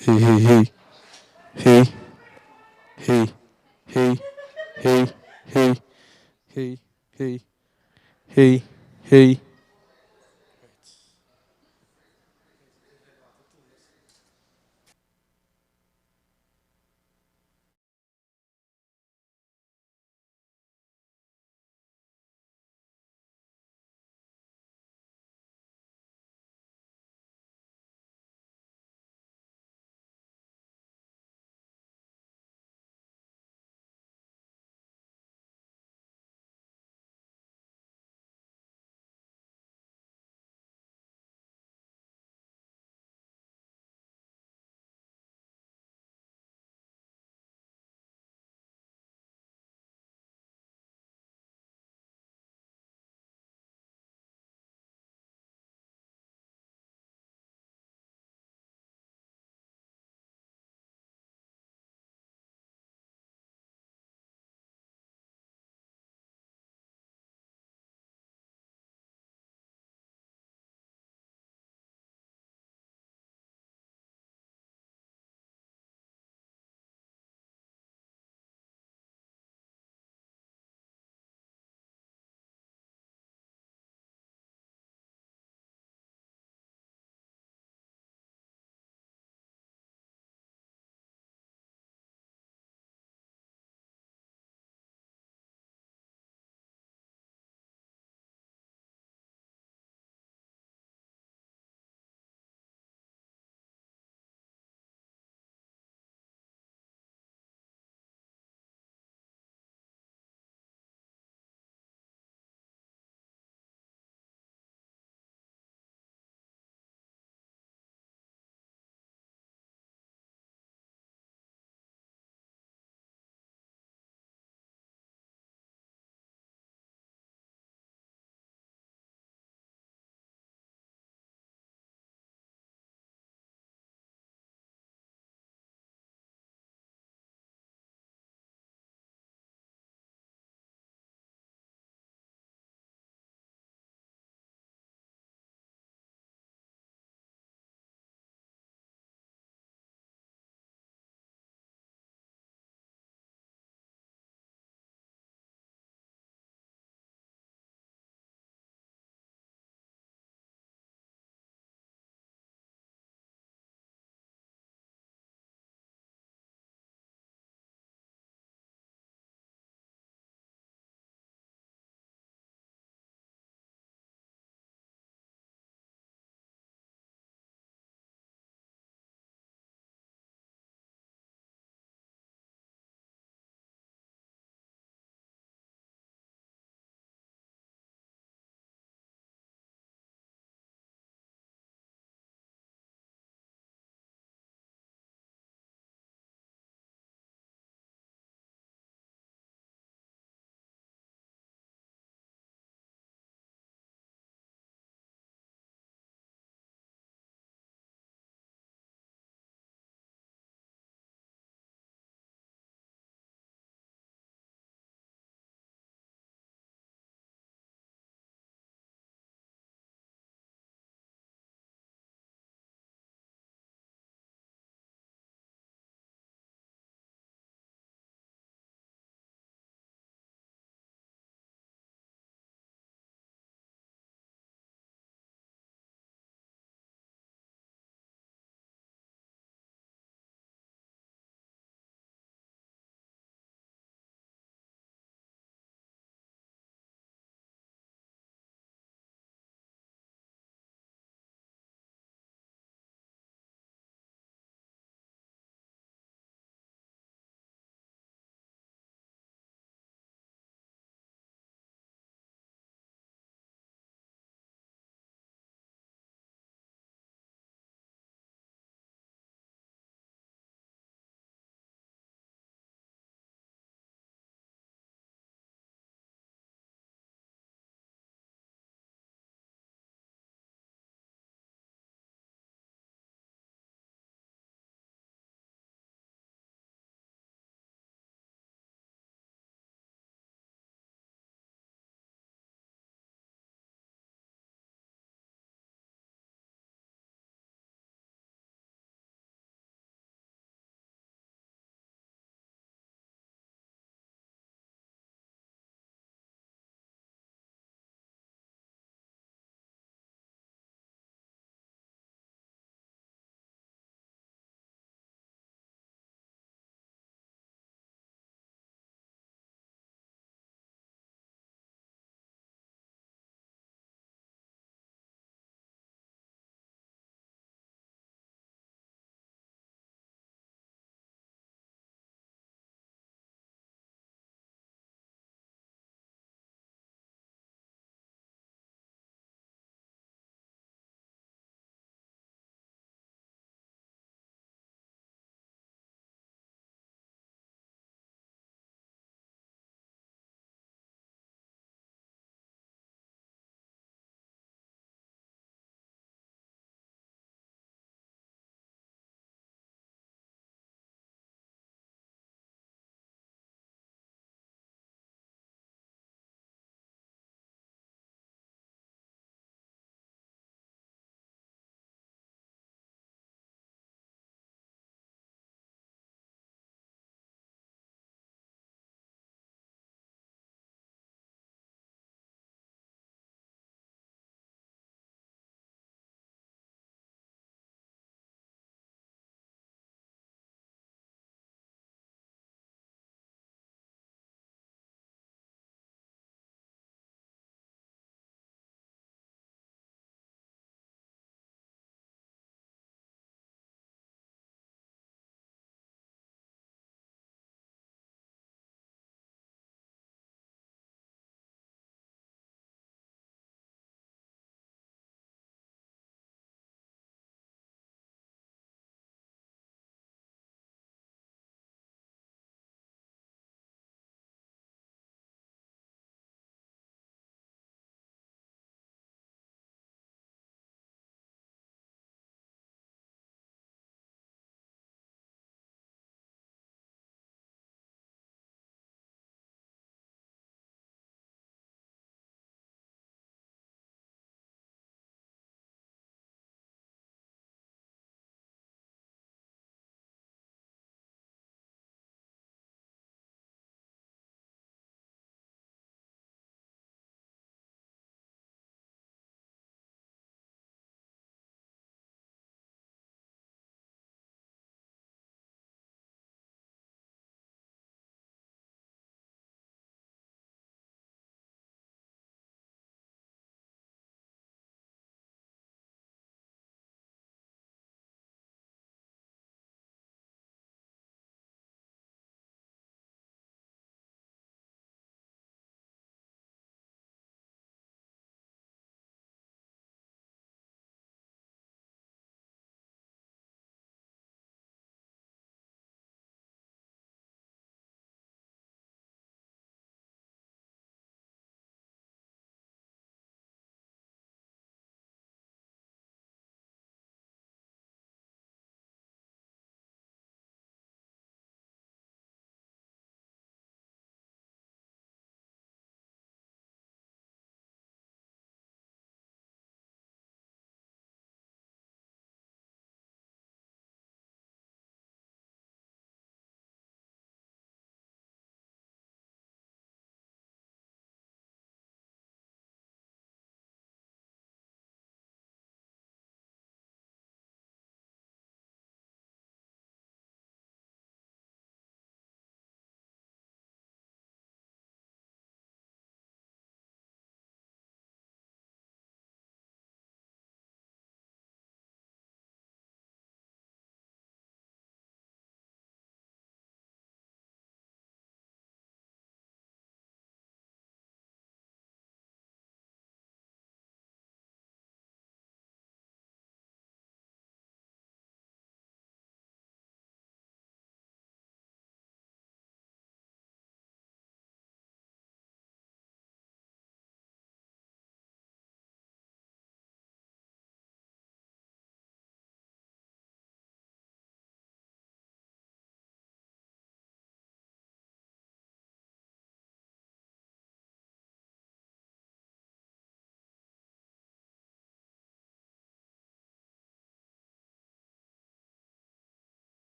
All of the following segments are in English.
Hey, hey, hey, hey, hey, hey, hey, hey, hey, hey, hey, hey.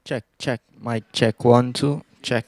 Check, check. Mic check. One, two. Check.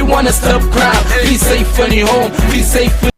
wanna stop crime. Be safe when you're home, be safe.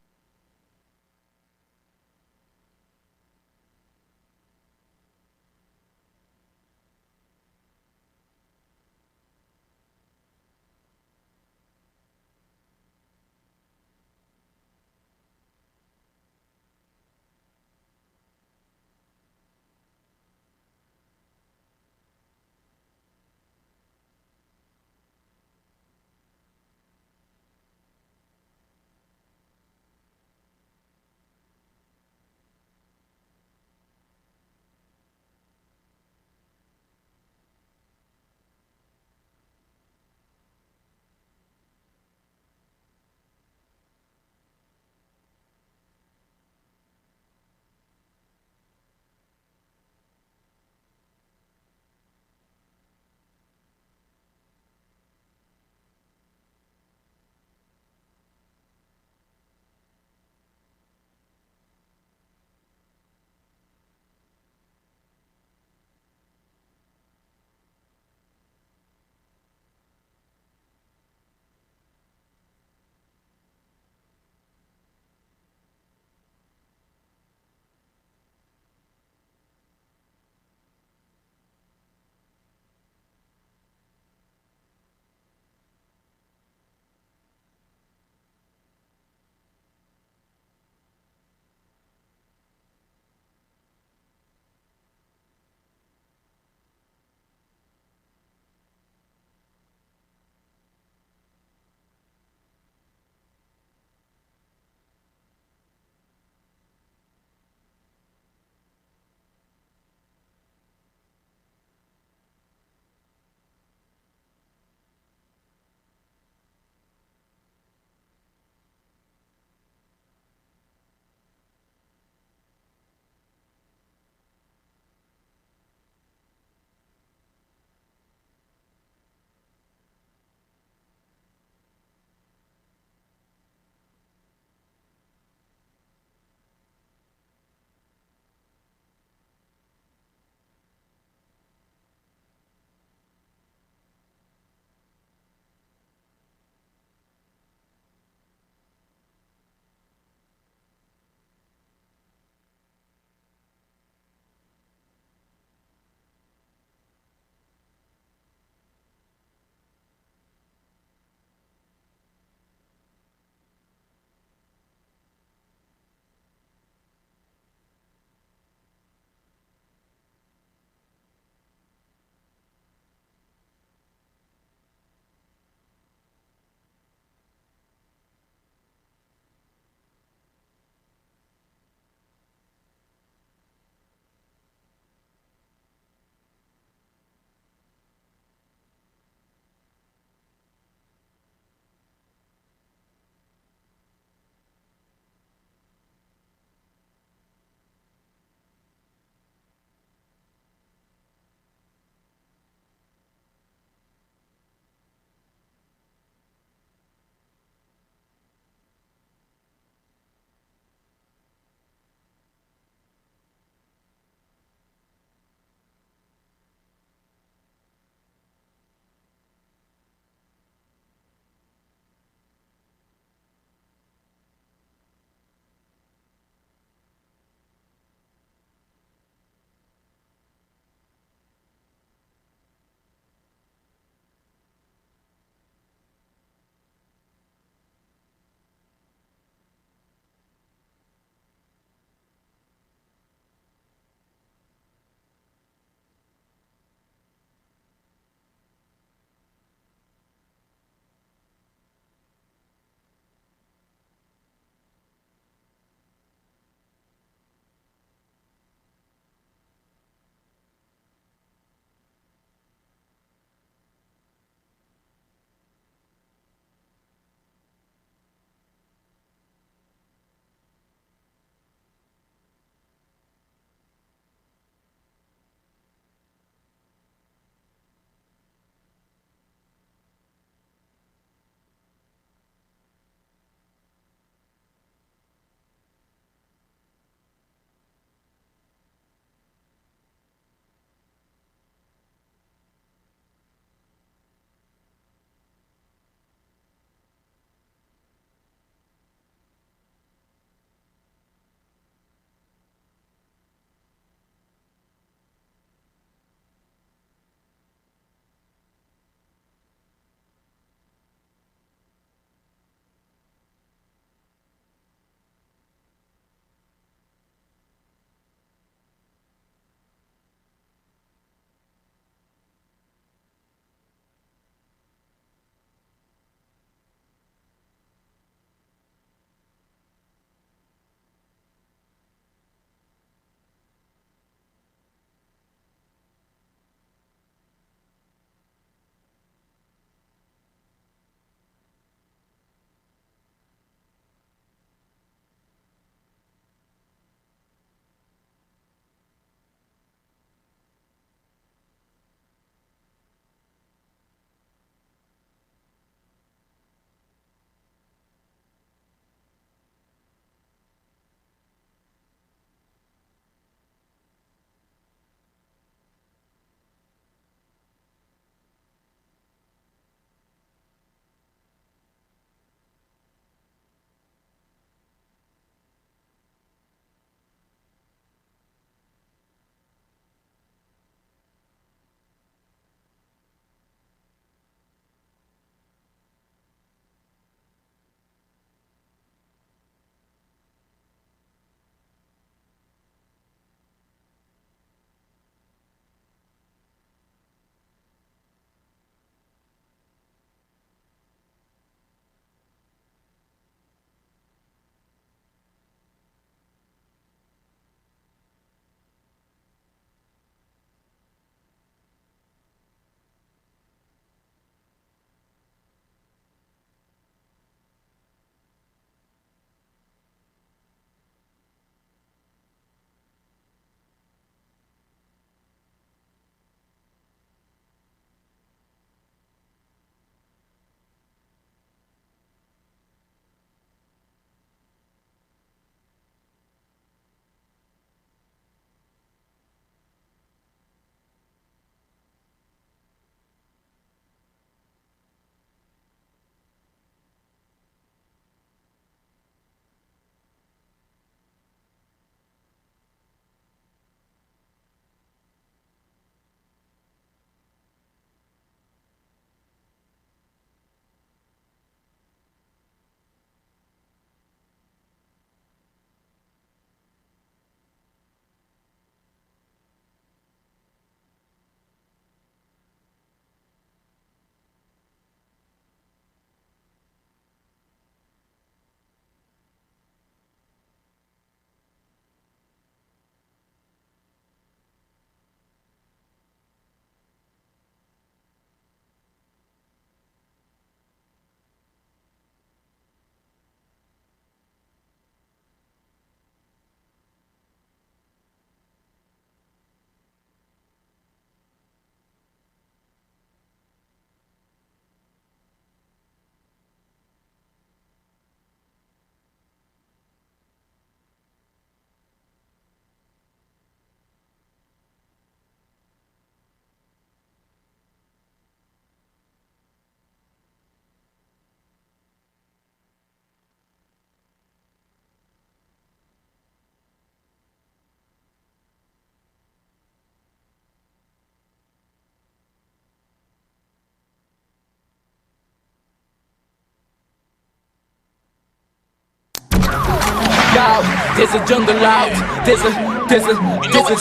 out. There's a jungle out. There's a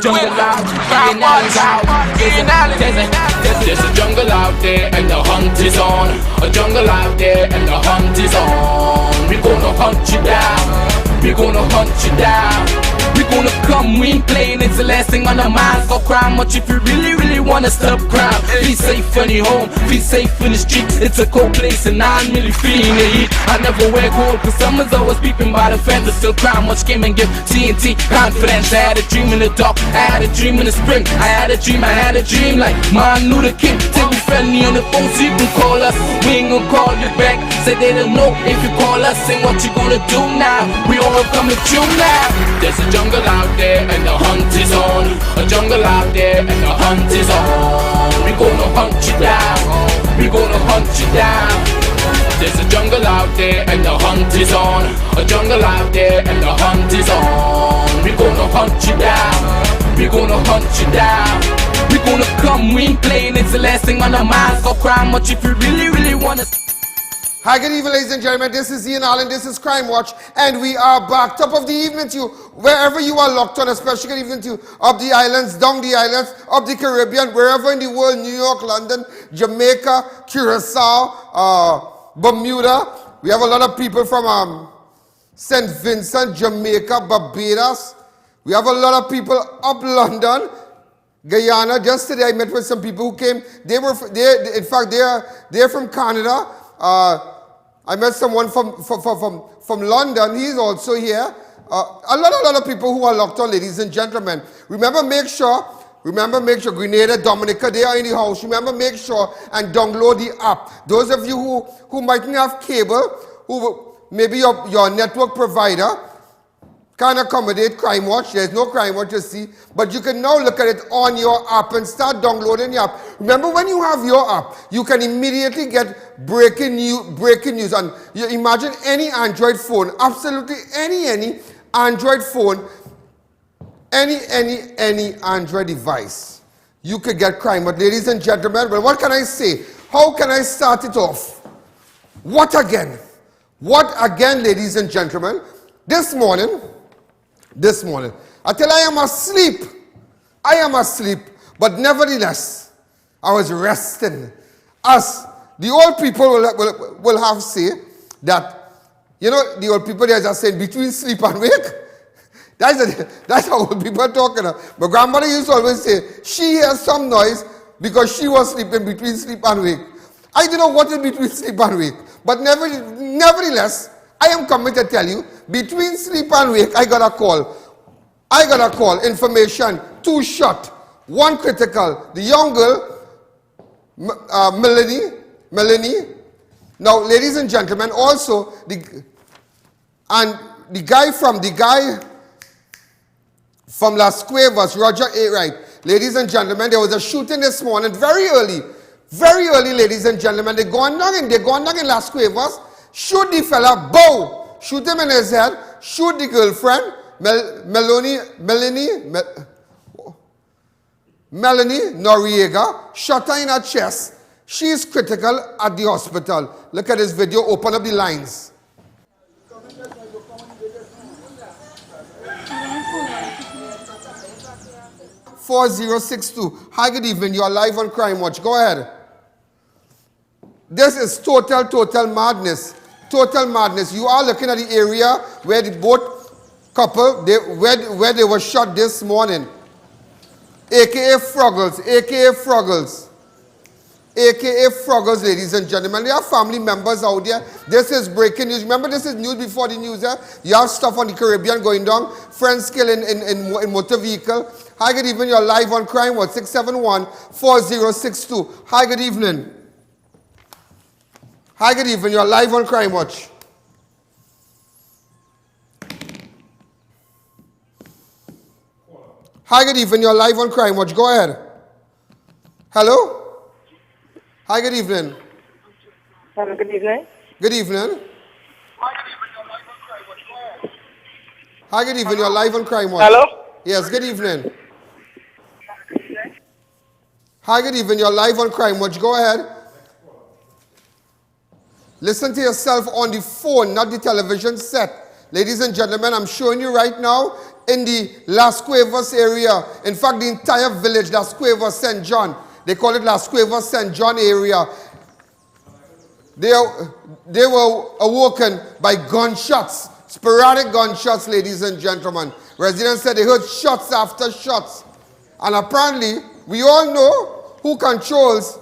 jungle out. There's a jungle out there and the hunt is on. A jungle out there and the hunt is on. We gonna hunt you down. We gonna hunt you down. We gonna come, we ain't playing, it's the last thing on our minds. Go crime much if you really wanna stop crime. Be safe in your home, be safe in the streets. It's a cold place and I'm really feeling the heat. I never wear gold cause someone's always peeping by the fence. Still crime much came and give TNT confidence. I had a dream in the dark, I had a dream in the spring. I had a dream like Martin Luther King. Take me friendly on the phone so you can call us. We ain't gonna call you back, say they don't know if you call us. Say what you gonna do now, we all come to you now. There's a jungle out there and the hunt is on. A jungle out there and the hunt is on. We gonna hunt you down. We gonna hunt you down. There's a jungle out there and the hunt is on. A jungle out there and the hunt is on. We gonna hunt you down. We gonna hunt you down. We gonna come, we ain't playing, it's the last thing on our minds. Go crime much if you really wanna. Hi, good evening, ladies and gentlemen. This is I.A.N. This is Crime Watch, and we are back. Top of the evening to you, wherever you are locked on, especially good evening to you, up the islands, down the islands, up the Caribbean, wherever in the world, New York, London, Jamaica, Curacao, Bermuda. We have a lot of people from St. Vincent, Jamaica, Barbados. We have a lot of people up London, Guyana. Just today I met with some people who came. In fact, they're from Canada. I met someone from London. He's also here. A lot of people who are locked on, ladies and gentlemen. Remember, make sure, Grenada, Dominica, they are in the house. Remember, make sure and download the app. Those of you who mightn't have cable, who maybe your network provider can't accommodate Crime Watch. There's no Crime Watch to see, but you can now look at it on your app and start downloading the app. Remember, when you have your app, you can immediately get breaking news. And you imagine any Android phone, absolutely any Android phone, any Android device, you could get Crime Watch. Ladies and gentlemen, well, what can I say? How can I start it off? What again? What again, ladies and gentlemen? This morning, I tell I am asleep, but nevertheless, I was resting. As the old people will have say that, you know, the old people, they are just saying between sleep and wake. That's how old people are talking. My grandmother used to always say, she hears some noise because she was sleeping between sleep and wake. I don't know what is between sleep and wake, but nevertheless, I am coming to tell you, between sleep and wake, I got a call. Information, 2 shot, 1 critical. The young girl, Melanie. Now, ladies and gentlemen, also the guy from Las Cuevas, Roger A. Wright. Ladies and gentlemen, there was a shooting this morning, very early, ladies and gentlemen. They gone down in Las Cuevas. Shoot the fella, bow! Shoot him in his head, shoot the girlfriend, Melanie Noriega, shot her in her chest. She is critical at the hospital. Look at this video, open up the lines. "4062, hi, good evening, you are live on Crime Watch, go ahead." This is total madness. Total madness. You are looking at the area where the boat couple, where they were shot this morning. AKA Froggles, ladies and gentlemen. There are family members out there. This is breaking news. Remember, this is news before the news. You have stuff on the Caribbean going down. Friends killed in motor vehicle. Hi, good evening. You're live on Crime Watch, 671-4062. Hi, good evening. Hi, good evening. You're live on Crime Watch. Hi, good evening. You're live on Crime Watch. Go ahead. Hello? Hi, good evening. Hello, good evening. Good evening. Hi, good evening. You're live on Crime Watch. Hello? Yes, good evening. Hi, good evening. You're live on Crime Watch. Go ahead. Listen to yourself on the phone, not the television set. Ladies and gentlemen, I'm showing you right now in the Las Cuevas area. In fact, the entire village, Las Cuevas, St. John. They call it Las Cuevas, St. John area. They were awoken by gunshots, sporadic gunshots, ladies and gentlemen. Residents said they heard shots after shots. And apparently, we all know who controls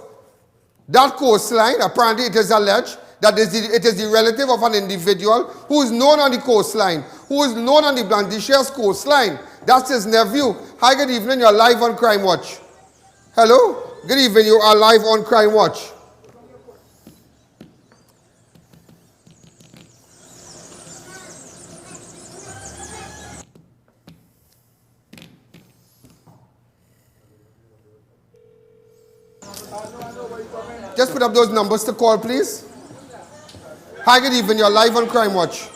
that coastline. Apparently, it is alleged that it is the relative of an individual who is known on the coastline, who is known on the Blandishers coastline. That's his nephew. Hi, good evening. You're live on Crime Watch. Hello? Good evening. You are live on Crime Watch. Just put up those numbers to call, please. Hi, good evening. You're live on Crime Watch.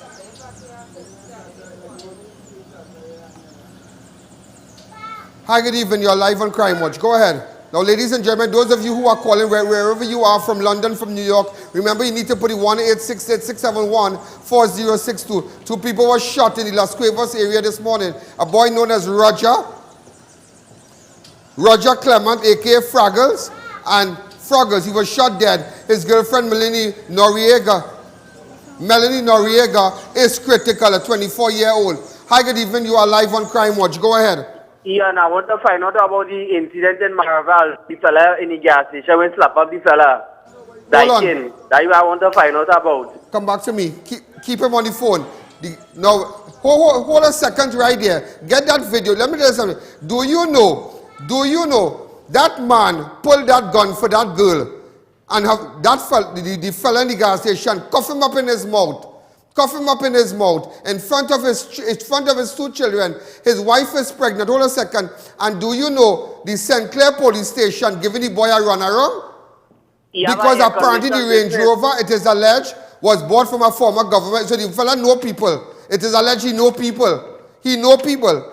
Hi, good evening. You're live on Crime Watch. Go ahead. Now, ladies and gentlemen, those of you who are calling wherever you are, from London, from New York, remember you need to put the 1-866-671-4062. 2 people were shot in the Las Cuevas area this morning. A boy known as Roger Clement, a.k.a. Fraggles, and Froggles. He was shot dead. His girlfriend, Melanie Noriega, is critical, a 24-year-old. Hi, good evening. You are live on Crime Watch. Go ahead. Ian, I want to find out about the incident in Maraval. The fella in the gas station when slap up the fella. That I want to find out about. Come back to me. Keep him on the phone. Now, hold a second right there. Get that video. Let me tell you something. Do you know that man pulled that gun for that girl and have that the fella in the gas station cuff him up in his mouth. In front of his 2 children. His wife is pregnant. Hold a second. And do you know the St. Clair police station giving the boy a runaround? Because apparently the Range Rover, it is alleged, was bought from a former government. So the fella know people. It is alleged he know people. He know people.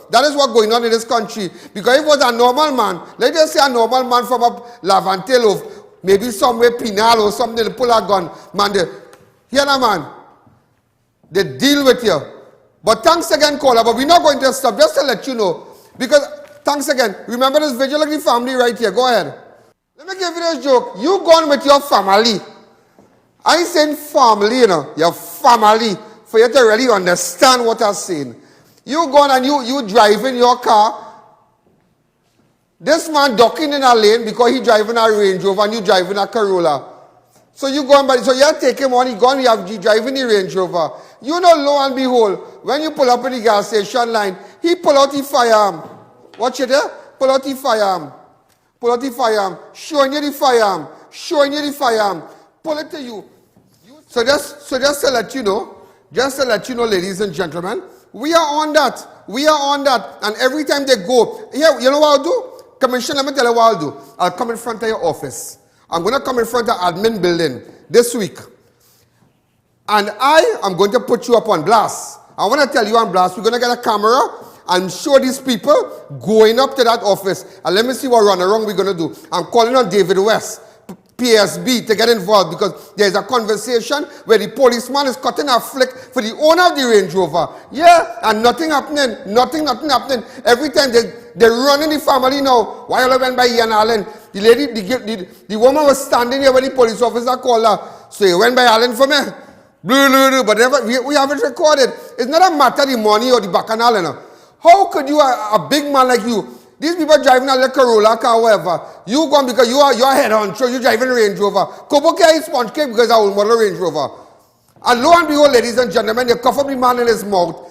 That is what's going on in this country. Because if it was a normal man, let's just say a normal man from a Lavantelo, maybe somewhere Pinal or something, they pull a gun. Man, they deal with you. But thanks again, caller. But we're not going to stop, just to let you know. Because, thanks again. Remember this vigilante family right here. Go ahead. Let me give you this joke. You gone with your family. I ain't saying family, your family. For you to really understand what I'm saying. You gone and you driving your car. This man ducking in a lane because he driving a Range Rover and you driving a Corolla. So you go and so you're taking money, gone, you driving the Range Rover. You know, lo and behold, when you pull up in the gas station line, he pull out the firearm. Watch it there? Pull out the firearm. Showing you the firearm. Pull it to you. So just to let you know, ladies and gentlemen, we are on that. And every time they go, here, you know what I'll do? Commissioner, let me tell you what I'll do. I'll come in front of your office. I'm going to come in front of the admin building this week. And I am going to put you up on blast. I want to tell you on blast, we're going to get a camera and show these people going up to that office. And let me see what runaround we're going to do. I'm calling on David West, PSB, to get involved because there's a conversation where the policeman is cutting a flick for the owner of the Range Rover. Yeah, and nothing happening. Every time they run in the family now. While I went by I.A.N, the lady, the woman was standing here when the police officer called her. So you went by I.A.N for me? But we have it recorded. It's not a matter of the money or the bacchanal. How could you, a big man like you, these people driving a little Corolla car, whatever, you gone because you are head on, so you're driving a Range Rover. Kobo carry sponge cake because I will model Range Rover. And lo and behold, ladies and gentlemen, they cough up the man in his mouth.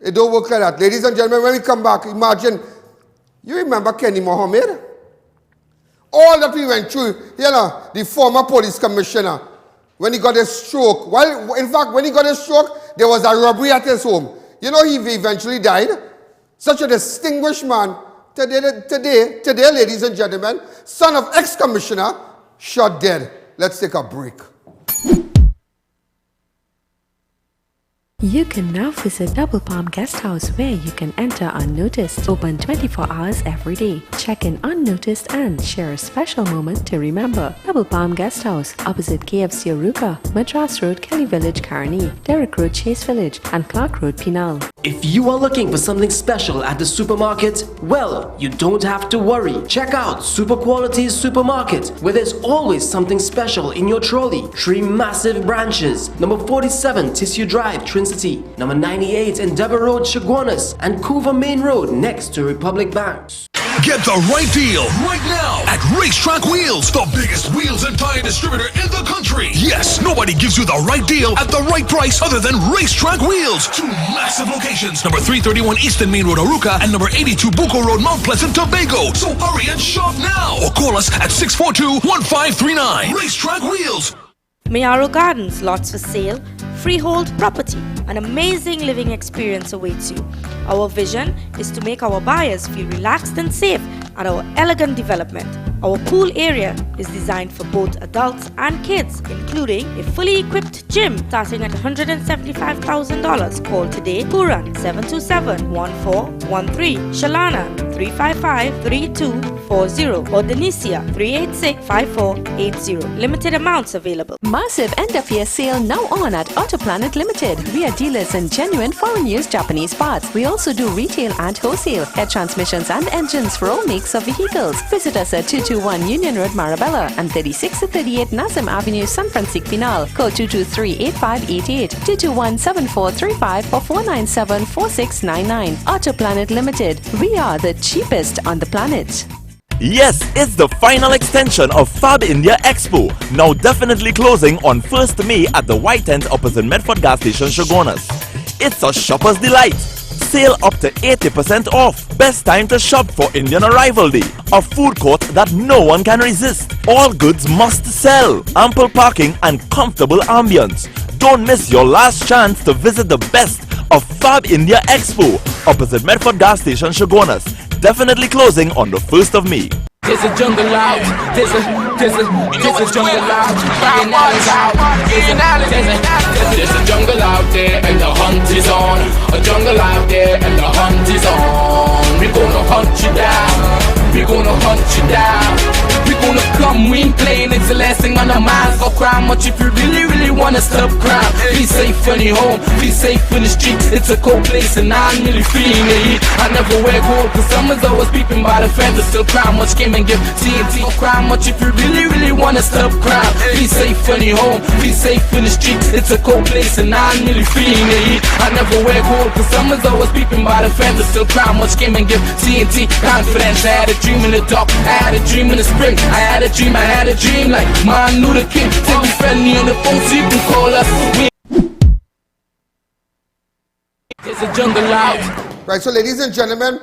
It don't work like that. Ladies and gentlemen, when we come back, imagine, you remember Kenny Mohammed? All that we went through, the former police commissioner, when he got a stroke. Well, in fact, when he got a stroke, there was a robbery at his home. You know, he eventually died. Such a distinguished man. Today, ladies and gentlemen, son of ex-commissioner, shot dead. Let's take a break. You can now visit Double Palm Guest House where you can enter unnoticed. Open 24 hours every day. Check in unnoticed and share a special moment to remember. Double Palm Guest House, opposite KFC Aruka, Madras Road, Kelly Village, Carney, Derrick Road, Chase Village, and Clark Road, Penal. If you are looking for something special at the supermarket, well, you don't have to worry. Check out Super Quality's Supermarket, where there's always something special in your trolley. 3 massive branches: number 47 Tissue Drive, Trinity, number 98 Endeavour Road, Chaguanas, and Coover Main Road next to Republic Bank. Get the right deal right now at Racetrack Wheels, the biggest wheels and tire distributor in the country. Yes, nobody gives you the right deal at the right price other than Racetrack Wheels. 2 massive locations, number 331 Eastern Main Road, Aruka, and number 82 Bucco Road, Mount Pleasant, Tobago. So hurry and shop now or call us at 642-1539. Racetrack Wheels. Mayaro Gardens, lots for sale, freehold property. An amazing living experience awaits you. Our vision is to make our buyers feel relaxed and safe at our elegant development. Our pool area is designed for both adults and kids, including a fully equipped gym starting at $175,000. Call today, Puran 727-1413, Shalana 355-3240, or Denicia 386-5480. Limited amounts available. Massive end-of-year sale now on at Auto Planet Limited. We are dealers in genuine foreign used Japanese parts. We also do retail and wholesale, air transmissions and engines for all makes of vehicles. Visit us at 221 Union Road, Marabella, and 36 to 38 Nazim Avenue, San Francisco, Pinal. Call 223-8588, 221-7435 or 497-4699. Auto Planet Limited. We are the cheapest on the planet. Yes, it's the final extension of Fab India Expo, now definitely closing on 1st May at the White Tent opposite Medford Gas Station, Chaguanas. It's a shopper's delight. Sale up to 80% off. Best time to shop for Indian Arrival Day. A food court that no one can resist. All goods must sell. Ample parking and comfortable ambience. Don't miss your last chance to visit the best of Fab India Expo opposite Medford Gas Station, Chaguanas. Definitely closing on the 1st of May. There's a jungle out, there's a jungle out, there's a jungle out there and the hunt is on. A jungle out there and the hunt is on. We gonna hunt you down, we gonna hunt you down. We gonna come, we ain't playing, it's the last thing on our minds. Go crime much if you really wanna stop crime. Be safe when you're home, be safe in the streets. It's a cold place and I'm really feeling the heat. I never wear gold cause summer's always peeping by the fence. Still crime much came and give TNT. Don't cry much if you really wanna stop crime. Be safe when you're home, be safe in the streets. It's a cold place and I'm really feeling the heat. I never wear gold cause summer's always peeping by the fence. Still crime much came and give TNT. Confidence, I had a dream in the dark, I had a dream in the spring. I had a dream like Martin Luther King. Take me friendly on the phone so you can call us. There's a jungle out. Right, so ladies and gentlemen,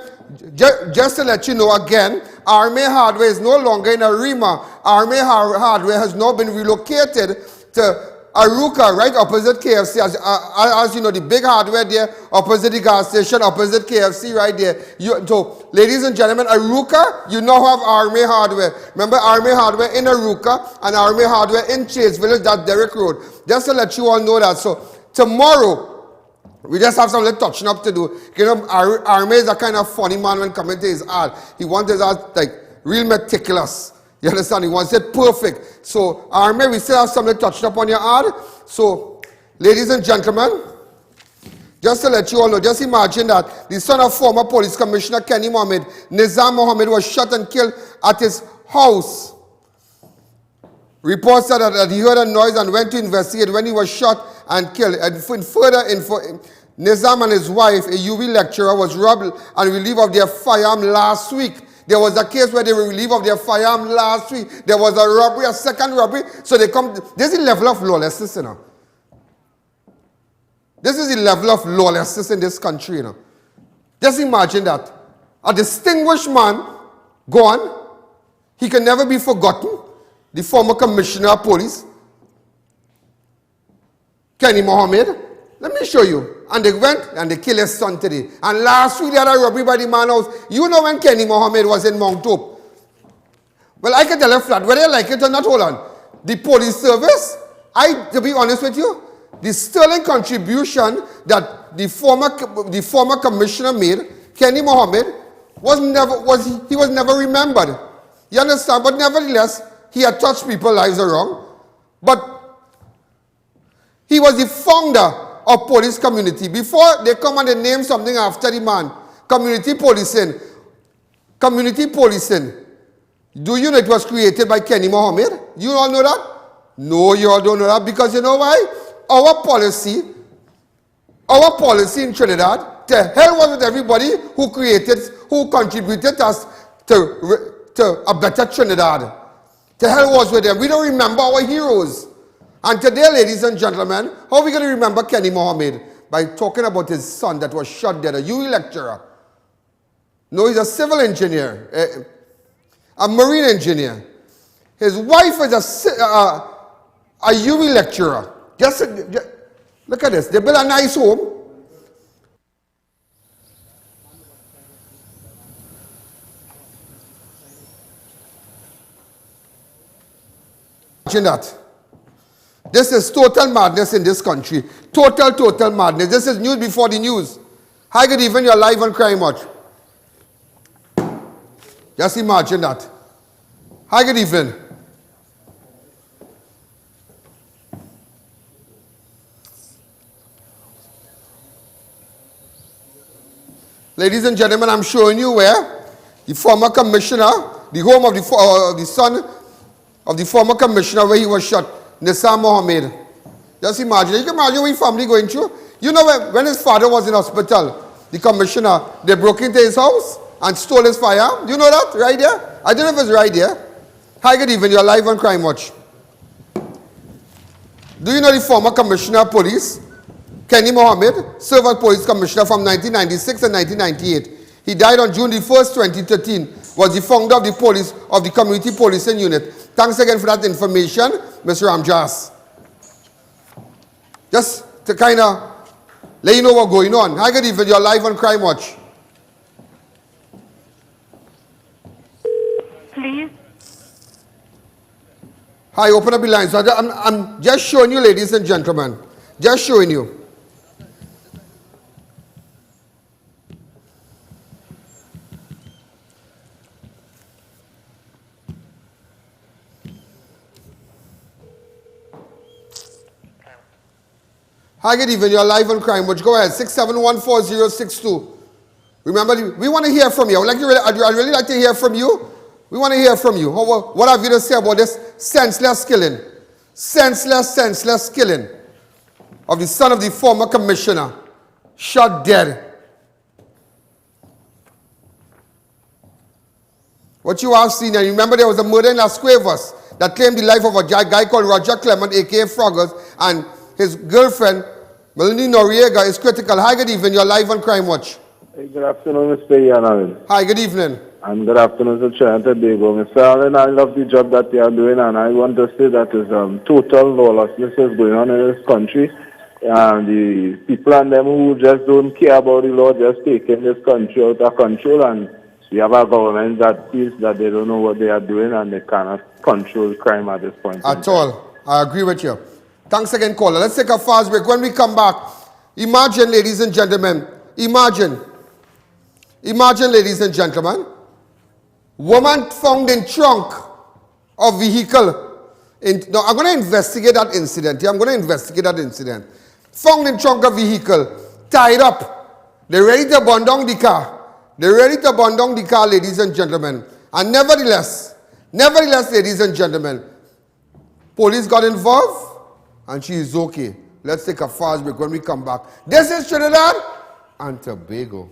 just to let you know again, Army Hardware is no longer in Arima. Army Hardware has now been relocated to Aruka, right opposite KFC. As you know, the big hardware there, opposite the gas station, opposite KFC, right there. So, ladies and gentlemen, Aruka, you now have Army Hardware. Remember, Army Hardware in Aruka and Army Hardware in Chase Village, that's Derrick Road. Just to let you all know that. So, tomorrow, we just have some little touching up to do. You know, Army is a kind of funny man when coming to his art. He wants his art like real meticulous. You understand? He wants it perfect. So, Army, we still have something touched up on your art. So, ladies and gentlemen, just to let you all know, just imagine that the son of former police commissioner Kenny Mohammed, Nizam Mohammed, was shot and killed at his house. Reports said that he heard a noise and went to investigate when he was shot and killed. And further info, Nizam and his wife, a UV lecturer, was robbed and relieved of their firearm last week. There was a case where they were relieved of their firearm last week. There was a robbery, a second robbery. So they come. This is the level of lawlessness, you know. This is the level of lawlessness in this country, you know. Just imagine that. A distinguished man gone. He can never be forgotten. The former commissioner of police, Kenny Mohammed. Let me show you. And they went and they killed his son today. And last week they had a robbery by the man house. You know when Kenny Mohammed was in Mount Hope. Well, I can tell you flat, whether you like it or not, hold on. The police service, to be honest with you, the sterling contribution that the former commissioner made, Kenny Mohammed, was never remembered. You understand? But nevertheless, he had touched people's lives around. But he was the founder of police community. Before they come and they name something after the man, community policing. Community policing. Do you know it was created by Kenny Mohammed? You all know that? No, you all don't know that, because you know why? Our policy in Trinidad, to hell was with everybody who contributed us to a better Trinidad. To hell was with them. We don't remember our heroes. And today, ladies and gentlemen, how are we going to remember Kenny Mohammed? By talking about his son that was shot dead, a UE lecturer. No, he's a civil engineer, a marine engineer. His wife is a UE lecturer. Just look at this. They built a nice home. Imagine that. This is total madness in this country. Total madness. This is news before the news. Hi, good evening. You're live on Crime Watch. Just imagine that. Hi, good evening. Ladies and gentlemen, I'm showing you where the former commissioner, the home of the son of the former commissioner, where he was shot, Nisam Mohammed. Just imagine. You can imagine what his family going through. You know, when his father was in hospital, the commissioner, they broke into his house and stole his firearm. You know that? Right there? I don't know if it's right there. Hi, good evening. You're live on Crime Watch. Do you know the former commissioner of police, Kenny Mohammed, served as police commissioner from 1996 and 1998. He died on June the 1st, 2013. Was the founder of the community policing unit. Thanks again for that information, Mr. Ramjas. Just to kind of let you know what's going on. Hi, good evening. You're live on Crime Watch. Please. Hi, open up the line. So I'm just showing you, ladies and gentlemen. Just showing you. Hi, good evening. You're live on Crime Watch. Go ahead. 6714062. Remember, we want to hear from you. I'd really like to hear from you. We want to hear from you. What have you to say about this senseless killing? Senseless killing of the son of the former commissioner, shot dead. What you have seen, and remember there was a murder in Las Cuevas that claimed the life of a guy called Roger Clement, a.k.a. Froggers, and his girlfriend, Melanie Noriega, is critical. Hi, good evening. You're live on Crime Watch. Hey, good afternoon, Mr. I.A.N. Hi, good evening. And good afternoon to Trinidad Tobago. Mr. Allen, I love the job that you are doing, and I want to say that is total lawlessness is going on in this country. And the people and them who just don't care about the law just taking this country out of control, and we have a government that feels that they don't know what they are doing and they cannot control crime at this point. At all. I agree with you. Thanks again, caller. Let's take a fast break. When we come back, imagine, ladies and gentlemen, imagine, ladies and gentlemen, woman found in trunk of vehicle. Now, I'm going to investigate that incident. Yeah, I'm going to investigate that incident. Found in trunk of vehicle, tied up. They're ready to burn down the car. They're ready to burn down the car, ladies and gentlemen. And nevertheless, ladies and gentlemen, police got involved and she is okay. Let's take a fast break. When we come back, this is Trinidad and Tobago.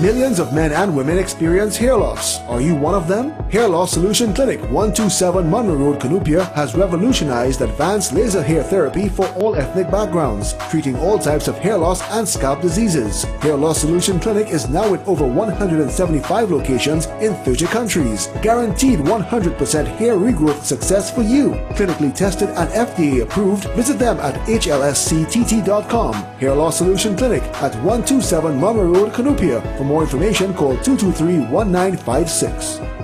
Millions of men and women experience hair loss. Are you one of them? Hair Loss Solution Clinic, 127 Monroe Road, Cunupia, has revolutionized advanced laser hair therapy for all ethnic backgrounds, treating all types of hair loss and scalp diseases. Hair Loss Solution Clinic is now in over 175 locations in 30 countries. Guaranteed 100% hair regrowth success for you. Clinically tested and FDA approved. Visit them at hlsctt.com. Hair Loss Solution Clinic at 127 Monroe Road, Cunupia. For more information, call 223-1956. 6714062.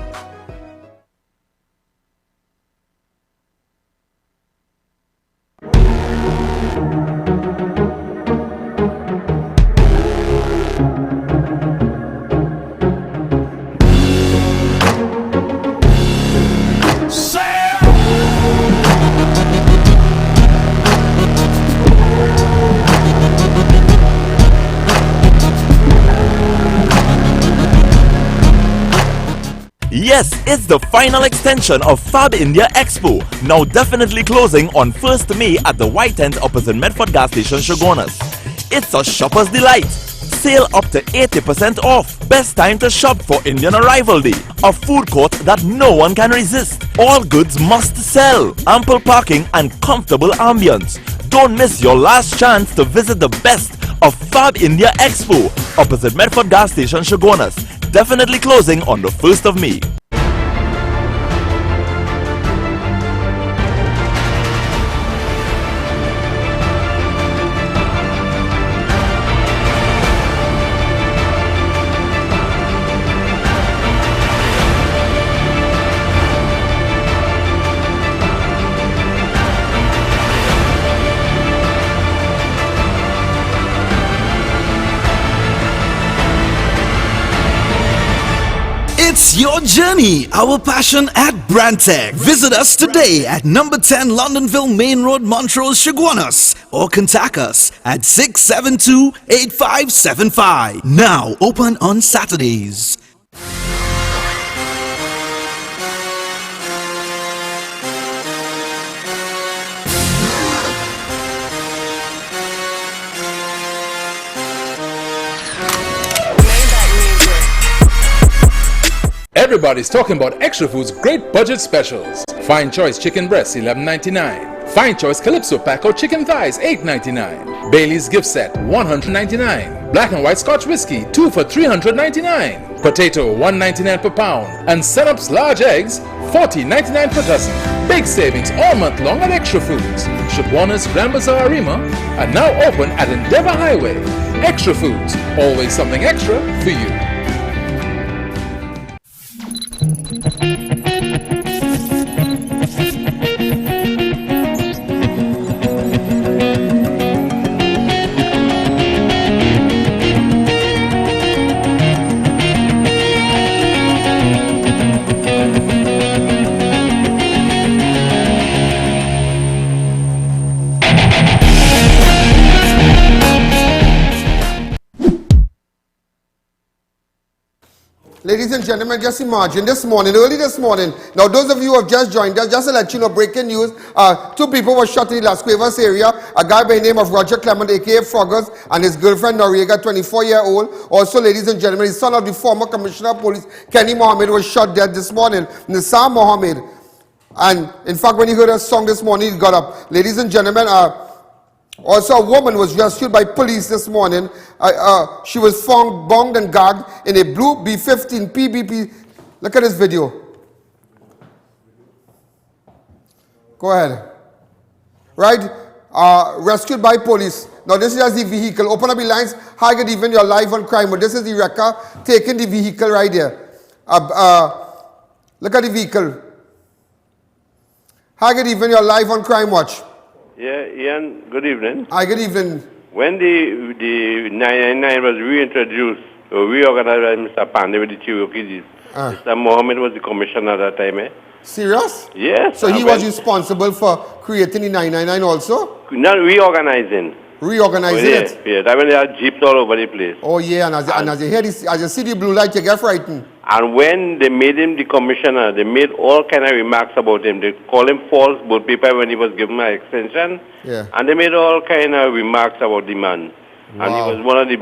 Yes, it's the final extension of Fab India Expo, now definitely closing on 1st May at the White Tent opposite Medford Gas Station, Shogunas. It's a shopper's delight. Sale up to 80% off. Best time to shop for Indian Arrival Day. A food court that no one can resist. All goods must sell. Ample parking and comfortable ambience. Don't miss your last chance to visit the best of Fab India Expo opposite Medford Gas Station, Shogunas. Definitely closing on the 1st of May. It's your journey, our passion at Brandtech. Visit us today at number 10 Londonville Main Road, Montrose, Shogunas, or contact us at 672-8575. Now open on Saturdays. Everybody's talking about Extra Food's great budget specials. Fine Choice Chicken Breast, $11.99. Fine Choice Calypso Pack or Chicken Thighs, $8.99. Bailey's Gift Set, $199. Black and White Scotch Whiskey, 2 for $399. Potato, $1.99 per pound. And Senup's Large Eggs, $40.99 per dozen. Big savings all month long at Extra Foods. Shogunas, Grand Bazaar, Arima are now open at Endeavour Highway. Extra Foods, always something extra for you. Ladies and gentlemen, just imagine early this morning, now those of you who have just joined us, just to let you know, breaking news, 2 people were shot in the Las Cuevas area. A guy by the name of Roger Clement, aka Froggers, and his girlfriend Noriega, 24-year-old. Also, ladies and gentlemen, the son of the former Commissioner of Police, Kenny Mohammed, was shot dead this morning. Nisam Mohammed. And in fact, when he heard a song this morning, he got up. Ladies and gentlemen, also, a woman was rescued by police this morning. She was found bound and gagged in a blue B-15 PBP. Look at this video. Go ahead. Right? Rescued by police. Now, this is just the vehicle. Open up the lines. Hi, good evening. You're live on Crime. But this is the wrecker taking the vehicle right here. Look at the vehicle. Hi, good evening. You're live on Crime Watch. Yeah, Ian, good evening. Hi, good evening. When the 999 was reintroduced, or reorganized by Mr. Pandey with the Cherokees, Mr. Mohammed was the commissioner at that time, eh? Serious? Yes. So he was responsible for creating the 999 also? Not reorganizing. Reorganizing it? Yeah, that when they had jeeps all over the place. Oh yeah, and as you hear this, as you see the blue light, you get frightened. And when they made him the commissioner, they made all kind of remarks about him. They called him false boat paper when he was given an extension. Yeah. And they made all kind of remarks about the man. Wow. And he was one of the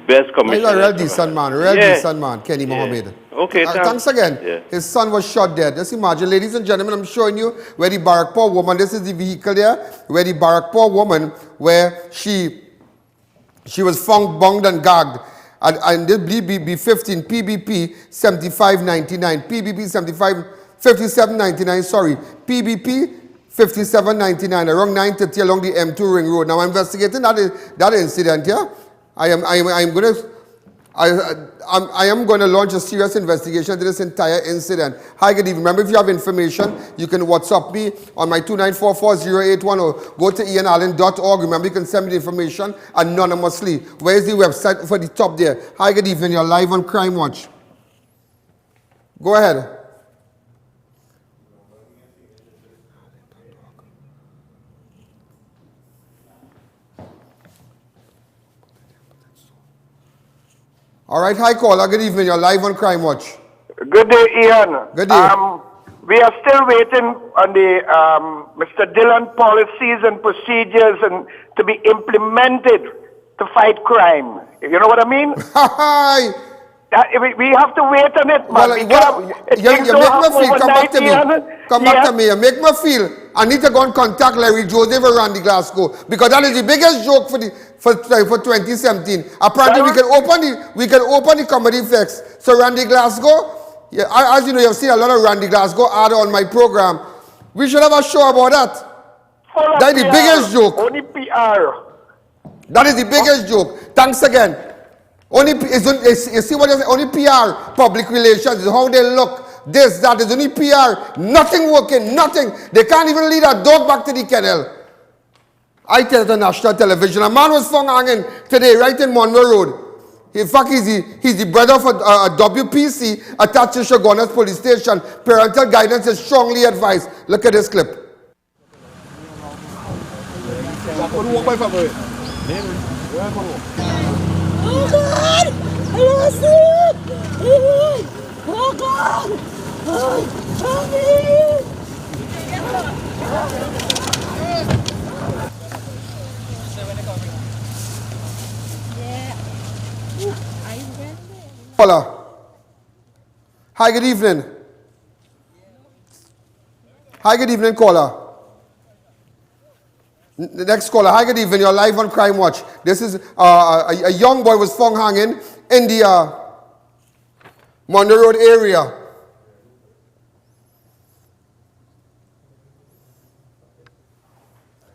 best commissioners. He's a real decent man, decent man, Kenny Mohammed. Okay, thanks again. Yeah. His son was shot dead. Just imagine, ladies and gentlemen, I'm showing you where the Barakpur woman, this is the vehicle there, where the Barakpur woman, where she was found bound and gagged. And this B-15 PBP 7599, PBP 5799, sorry, PBP 5799, around 9:30 along the M2 Ring Road. Now I'm investigating that incident here. I am going to launch a serious investigation into this entire incident. Hi, good evening. Remember, if you have information, you can WhatsApp me on my 2944-081 or go to ianallen.org. Remember, you can send me the information anonymously. Where's the website for the top there? Hi, good evening. You're live on Crime Watch. Go ahead. All right, hi caller, good evening. You're live on Crime Watch. Good Good day, Ian. Good day. We are still waiting on the Mr. Dillon policies and procedures and to be implemented to fight crime. You know what I mean? We have to wait on it, man. You make me feel, come back to me. Come back to me. You make me feel I need to go and contact Larry Joseph or Randy Glasgow because that is the biggest joke for 2017. Apparently we can open the comedy flex. So Randy Glasgow, yeah, as you know, you've seen a lot of Randy Glasgow ad on my program. We should have a show about that. That is the biggest joke. Only PR. That is the biggest joke. Thanks again. You see what I say? Only PR, public relations, is how they look. This, that is only PR. Nothing working, nothing. They can't even lead a dog back to the kennel. I tell it on national television. A man was found hanging today right in Monroe Road. In fact, he's the brother of a WPC attached to Shogunas police station. Parental guidance is strongly advised. Look at this clip. Oh God! I lost it! Oh God! Oh, help me! Caller. Hi, good evening. Hi, good evening, caller. The next caller. Hi, good evening. You're live on Crime Watch. This is a young boy was found hanging in the Monroe Road area.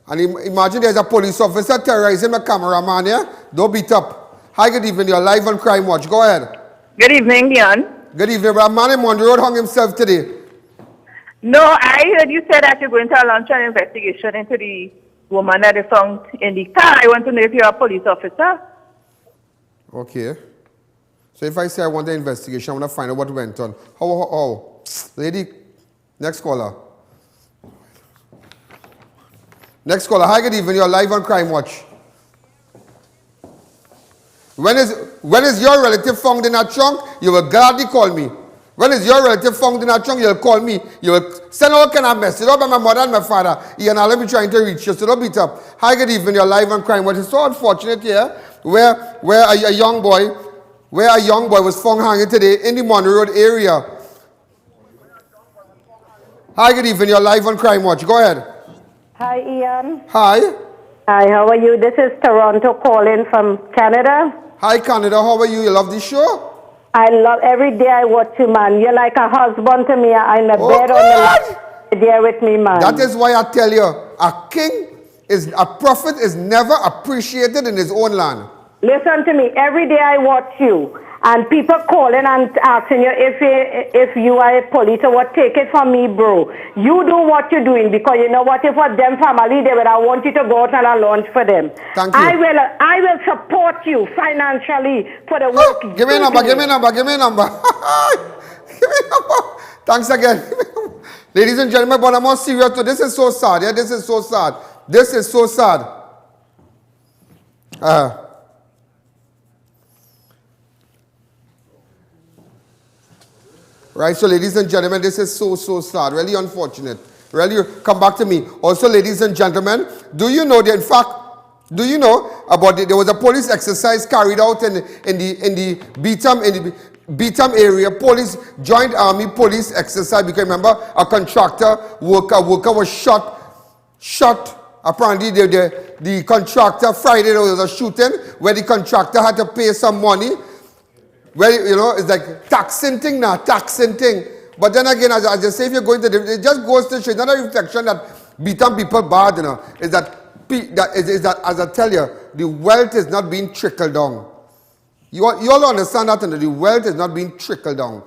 And imagine there's a police officer terrorizing a cameraman here. Don't beat up. Hi, good evening. You're live on Crime Watch. Go ahead. Good evening, Ian. Good evening. A man in Monroe Road hung himself today. No, I heard you said that you're going to launch an investigation into the woman that they found in the car. I want to know if you're a police officer. Okay. So if I say I want the investigation, I want to find out what went on. How? Lady, next caller. Next caller. Hi, good evening. You're live on Crime Watch. When is your relative found in a trunk? You will gladly call me. When is your relative found in a trunk? You'll call me. You will send all kind of message. About my mother and my father. Ian, I'll be trying to reach you, so don't beat up. Hi, good evening. You're live on Crime Watch. It's so unfortunate here where a young boy was found hanging today in the Monroe Road area. Hi, good evening. You're live on Crime Watch. Go ahead. Hi, Ian. Hi. Hi, how are you? This is Toronto calling from Canada. Hi, Canada. How are you? You love this show? I love every day I watch you, man. You're like a husband to me. I'm a bed on the line there with me, man. That is why I tell you, a prophet is never appreciated in his own land. Listen to me. Every day I watch you, and people calling and asking you if you are a police or what. Take it from me, bro. You do what you're doing because you know what? If for them family, they will. I want you to go out and launch for them. Thank you. I will support you financially for the work. Give me a number. Give me a number. Give me a number. Thanks again. Ladies and gentlemen, but I'm more serious too. This is so sad. Yeah, this is so sad. This is so sad. Right, so ladies and gentlemen, this is so sad, really unfortunate. Really, come back to me. Also, ladies and gentlemen, do you know there was a police exercise carried out in the Beetham area, joint army police exercise, because remember, a contractor worker was shot. Apparently, the contractor, Friday there was a shooting where the contractor had to pay some money. Well, you know, it's like taxing thing. But then again, as I say, if you're going to, it just goes to show, it's not a reflection that Beetham people bad, you know. Is that as I tell you, the wealth is not being trickled down. You all understand that, and the wealth is not being trickled down.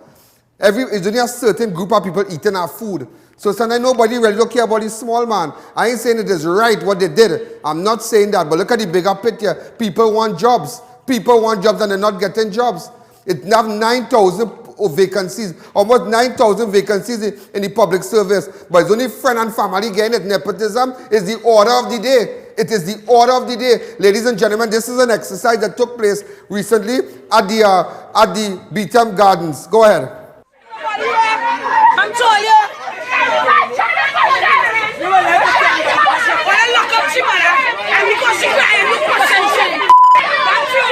It's only a certain group of people eating our food. So sometimes nobody really look here about the small man. I ain't saying it is right what they did. I'm not saying that, but look at the bigger picture. People want jobs. People want jobs and they're not getting jobs. It have 9,000 vacancies, almost 9,000 vacancies in the public service. But it's only friend and family getting it. Nepotism is the order of the day. It is the order of the day. Ladies and gentlemen, this is an exercise that took place recently at the Beetham Gardens. Go ahead. control you. You will let me tell you. When I lock up Shimara, and because she crying, you question she. That's you.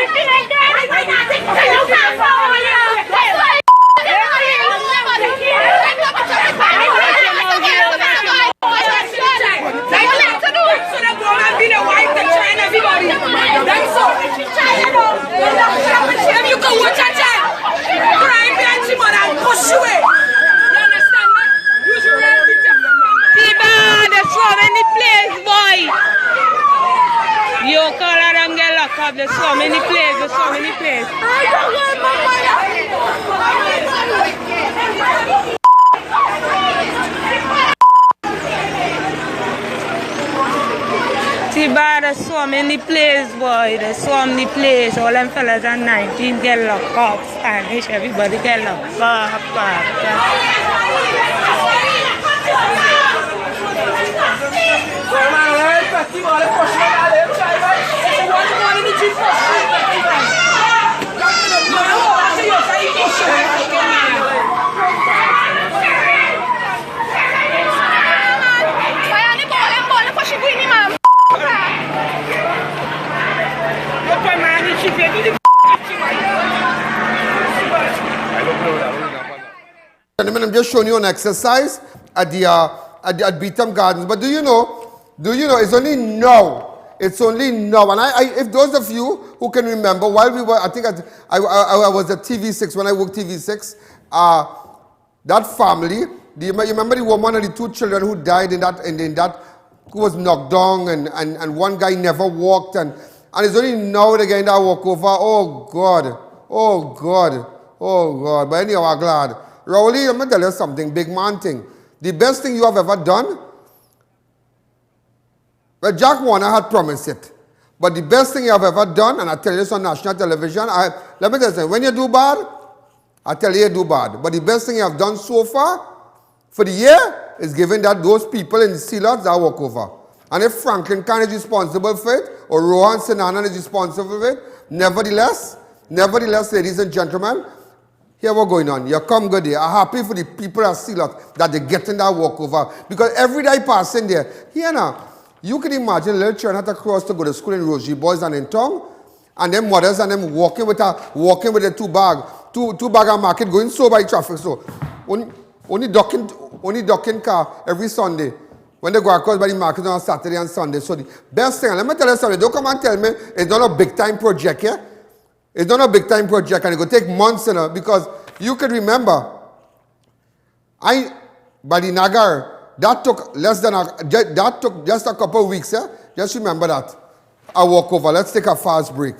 You can watch a child crying behind Shimon and push you away. You understand me? Use your hand with your Tiba, there's so many places, boy. You call her and get locked up. There's so many places, there's so many places. Tiba, there's so many places, boy. There's so many places. All them fellas are 19 get locked up. Spanish, everybody get locked up. Gentlemen, I'm just showing you an exercise at Beetham Gardens. But do you know, it's only now. It's only now. And if those of you who can remember, while we were, I think I was at TV6, when I worked TV6, that family, you remember the woman and the two children who died in that who was knocked down, and one guy never walked, and it's only now they get that walk over. Oh God. But anyhow, I'm glad. Rowley, I'm going to tell you something, big man thing. The best thing you have ever done, well, Jack Warner had promised it. But the best thing you have ever done, and I tell you this on national television, let me tell you something, when you do bad, I tell you do bad. But the best thing you have done so far for the year is giving those people in the sea lots that walk over. And if Franklin Khan is responsible for it, or Rohan Sinanan is responsible for it, nevertheless, ladies and gentlemen, here what's going on. You come good there. I'm happy for the people at sea lot that they're getting that walkover. Because every day passing there, here now, you can imagine little children had to cross to go to school in Rosie Boys and in town, and them mothers and them walking with a two bag of market going so by traffic. So only docking car every Sunday when they go across by the market on Saturday and Sunday. So the best thing, and let me tell you something, don't come and tell me it's not a big time project here. It's not a big time project, and it will take months, because you can remember, by the Nagar, that took just a couple of weeks, yeah? Just remember that. I walk over. Let's take a fast break.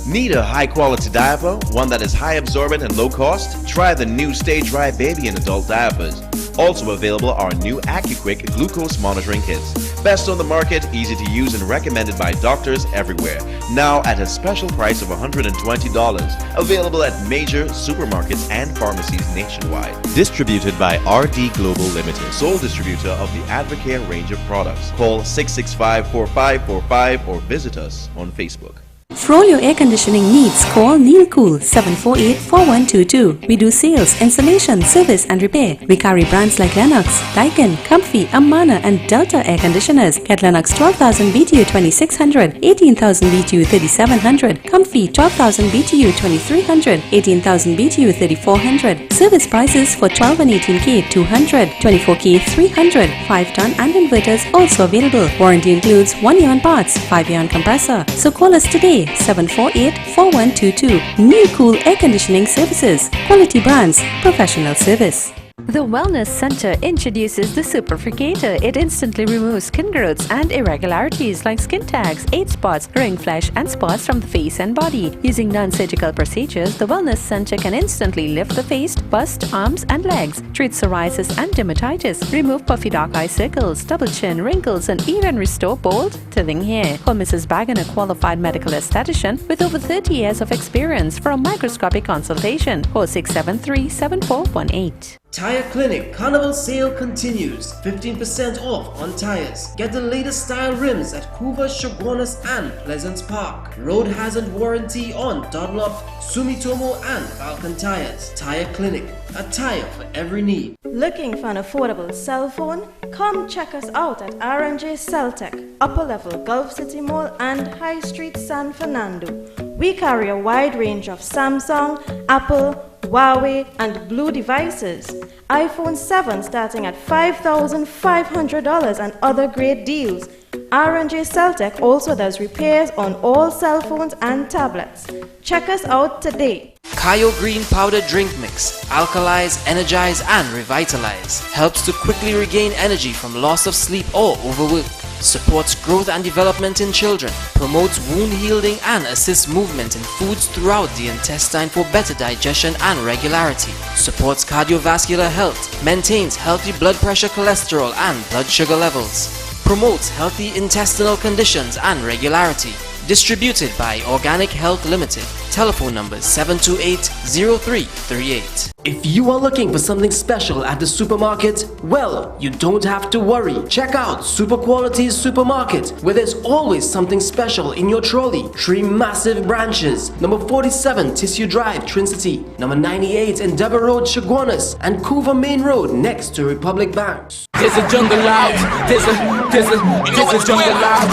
Need a high-quality diaper, one that is high absorbent and low cost? Try the new Stay Dry Baby and Adult Diapers. Also available are new AccuQuick glucose monitoring kits. Best on the market, easy to use and recommended by doctors everywhere. Now at a special price of $120. Available at major supermarkets and pharmacies nationwide. Distributed by RD Global Limited, sole distributor of the Advocare range of products. Call 665-4545 or visit us on Facebook. For all your air conditioning needs, call Neil Cool 748-4122. We do sales, installation, service and repair. We carry brands like Lennox, Daikin, Comfy, Amana and Delta air conditioners. Get Lennox 12,000 BTU 2600, 18,000 BTU 3700, Comfy 12,000 BTU 2300, 18,000 BTU 3400. Service prices for 12 and 18K 200, 24K 300, 5-ton and inverters also available. Warranty includes 1 year on parts, 5 year on compressor. So call us today 748-4122. New Cool Air Conditioning Services. Quality brands. Professional service. The Wellness Center introduces the Superfricator. It instantly removes skin growths and irregularities like skin tags, age spots, ring flesh and spots from the face and body. Using non-surgical procedures, the Wellness Center can instantly lift the face, bust, arms and legs, treat psoriasis and dermatitis, remove puffy dark eye circles, double chin, wrinkles and even restore bald, thinning hair. Call Mrs. Bagan, a qualified medical esthetician with over 30 years of experience for a microscopic consultation. 4673-7418. Tire Clinic Carnival Sale continues. 15% off on tires. Get the latest style rims at Cuba, Shogunas and Pleasant Park. Road hazard warranty on Dunlop, Sumitomo and Falcon tires. Tire Clinic, a tire for every need. Looking for an affordable cell phone? Come check us out at R&J Celtech, Upper Level Gulf City Mall and High Street San Fernando. We carry a wide range of Samsung, Apple, Huawei and Blue devices. iPhone 7 starting at $5,500 and other great deals. R&J Celtech also does repairs on all cell phones and tablets. Check us out today. Kayo Green Powder Drink Mix. Alkalize, energize and revitalize. Helps to quickly regain energy from loss of sleep or overwork. Supports growth and development in children. Promotes wound healing and assists movement in foods throughout the intestine for better digestion and regularity. Supports cardiovascular health. Maintains healthy blood pressure, cholesterol and blood sugar levels. Promotes healthy intestinal conditions and regularity. Distributed by Organic Health Limited. Telephone number 728-0338. If you are looking for something special at the supermarket, well, you don't have to worry. Check out Super Qualities Supermarket, where there's always something special in your trolley. 3 massive branches. Number 47 Tissue Drive, Trinity. Number 98 Endeavour Road, Chaguanas. And Couva Main Road, next to Republic Bank. There's a jungle out, there's a jungle out,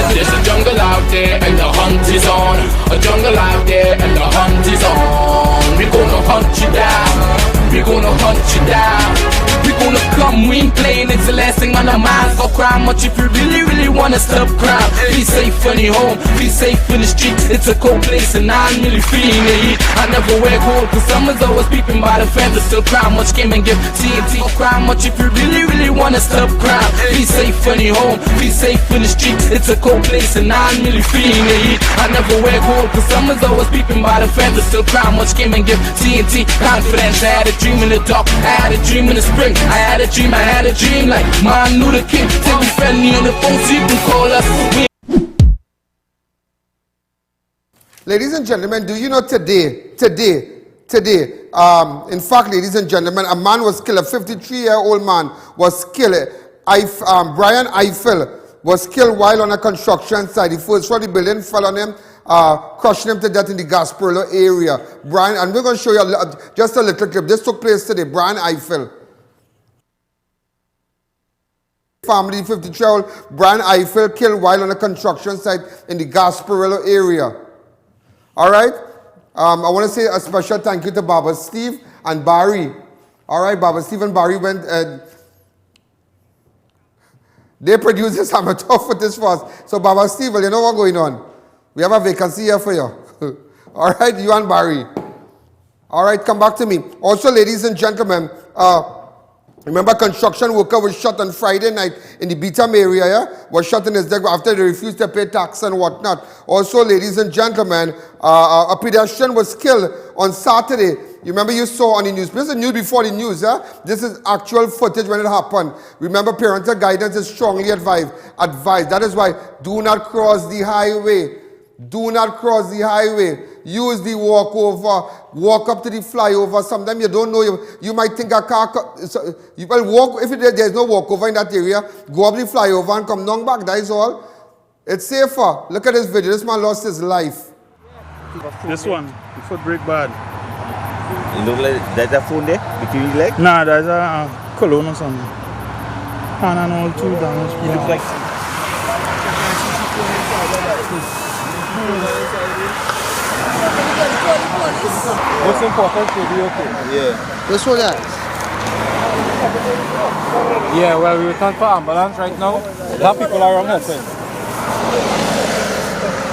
there's a jungle out there and the hunt is on. A jungle out there and the hunt is on. We gonna hunt you down, we gonna hunt you down. We gonna come, we ain't playing, it's the last thing on our minds. For crime much if you really wanna stop crime. Be safe in your home, be safe in the street. It's a cold place and I'm really feeling the heat. I never wear gold cause someone's always peeping by the fence. Still crime much came and give TNT. For crime much if you really wanna stop crime. Be safe in your home, be safe in the street. It's a cold place and I'm really feeling the heat. I never wear gold cause someone's always peeping by the fence. Still crime much came and give TNT. Confidence, I had a dream in the dark, I had a dream in the spring. I had a dream like Martin Luther King. Tell me friendly on the phone so you can call us. Ladies and gentlemen, do you know today, in fact, ladies and gentlemen, a man was killed, a 53-year-old man was killed. Brian Eiffel was killed while on a construction site. The first floor of the building fell on him, crushing him to death in the Gasparilla area. Brian, and we're going to show you just a little clip. This took place today. Brian Eiffel. Family, 53-year-old Brian Eiffel killed while on a construction site in the Gasparilla area. All right? I want to say a special thank you to Baba Steve and Barry. All right, Baba Steve and Barry went they produced this amateur footage for us. So Baba Steve, well, you know what's going on? We have a vacancy here for you. All right, you and Barry. All right, come back to me. Also, ladies and gentlemen, remember, construction worker was shot on Friday night in the Beetham area, yeah? Was shot in his leg after they refused to pay tax and whatnot. Also, ladies and gentlemen, a pedestrian was killed on Saturday. You remember you saw on the news. This is the news before the news, yeah? This is actual footage when it happened. Remember, parental guidance is strongly advised. That is why do not cross the highway. Do not cross the highway. Use the walkover. Walk up to the flyover. Sometimes you don't know. You might think a car... You will walk. If there's no walkover in that area, go up the flyover and come down back. That is all. It's safer. Look at this video. This man lost his life. This one. The foot brake bad. It look like there's a phone there between your legs? Nah, there's a cologne or something. Hand and all two damage. It looks like... What's important to be okay? Yeah. This one, yeah. Yeah, well, we're waiting for ambulance right now. That people are wrong helping.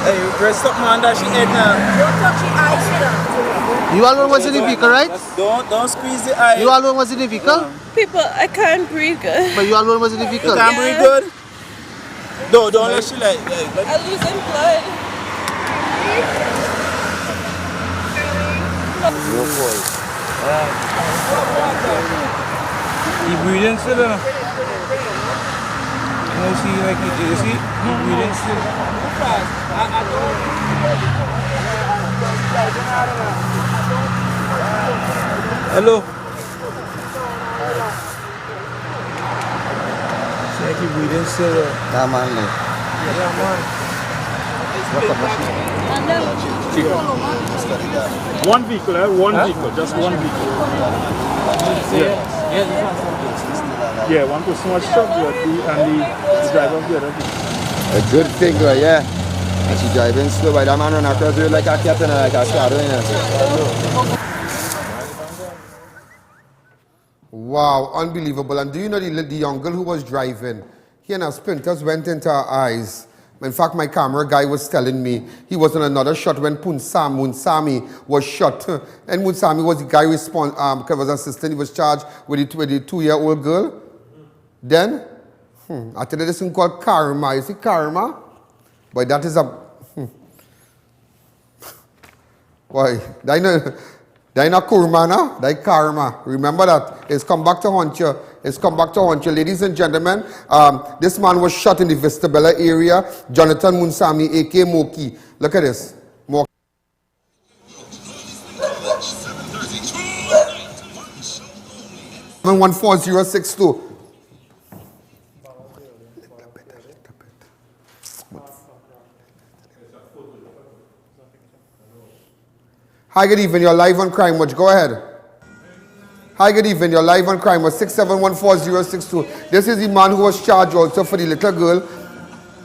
Hey, you dressed up, man, that she head now. Don't touch the eyes, you all was in the vehicle, right? Don't squeeze the eye. You all was in the vehicle? People, I can't breathe good. But you all was in the vehicle? You can't breathe good? No, don't let she like... I'm losing blood. Go for it. He breathing still, you see, like, you see? He breathing still. Hello. See, I keep reading still. Yeah, man. Yeah, man. One vehicle, one vehicle, just one vehicle. Yeah, one person was shot, and the driver of the other vehicle. A good thing, though, yeah. And she driving slow, but that man run across the road like a cat and like a shadow, you know. Wow, unbelievable. And do you know the young girl who was driving? He and her splinters went into her eyes. In fact, my camera guy was telling me he was on another shot when Munsami was shot. And Munsami was the guy was assistant. He was charged with the 2-year-old girl. Then, I tell you this thing called karma. You see karma? But that is a... Why? That not kurma, that karma. Remember that. It's come back to haunt you. It's come back to haunt you. Ladies and gentlemen, this man was shot in the Vistabella area. Jonathan Munsami, a.k.a. Moki. Look at this. Moki. 14062. Hi, good evening. You're live on Crime Watch. Go ahead. Hi, good evening. You're live on Crime Watch. 6714062. This is the man who was charged also for the little girl,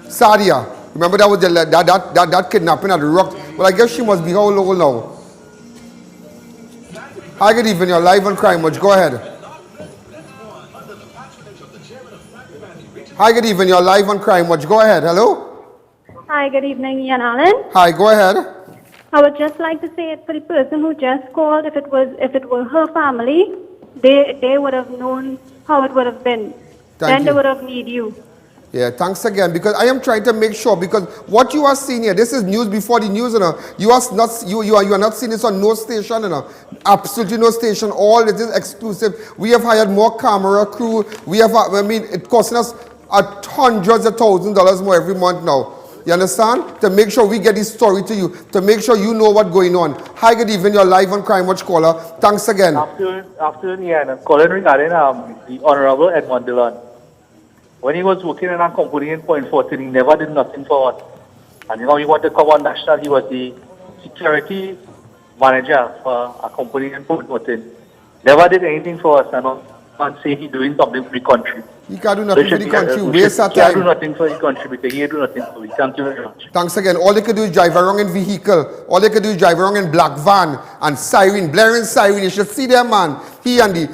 Sadia. Remember that was that kidnapping at the Rock. Well, I guess she must be how old now? Hi, good evening. You're live on Crime Watch. Go ahead. Hi, good evening. You're live on Crime Watch. Go ahead. Hello? Hi, good evening, Ian Allen. Hi, go ahead. I would just like to say it for the person who just called, if it were her family, they would have known how it would have been. Then they would have need you. Yeah, thanks again, because I am trying to make sure, because what you are seeing here, this is news before the news, you know. You are not seeing this on no station, you know. Absolutely no station. All it is exclusive. We have hired more camera crew. We have, I mean, it costing us hundreds of $1,000s more every month now. You understand? To make sure we get this story to you, to make sure you know what's going on. Hi, good evening. You're live on Crime Watch, caller. Thanks again. Afternoon, Ian. Calling regarding the Honorable Edmund Dillon. When he was working in a company in Point 14, he never did nothing for us. And you know, he wanted to come on national. He was the security manager for a company in Point 14. Never did anything for us, and say he's doing something for the country. He can't do nothing for the country. Waste of time. He can't do nothing for the country because he can't do nothing for it. Thank you very much. Thanks again. All they could do is drive around in vehicle. All they could do is drive around in black van and siren, blaring siren. You should see them, man. He and the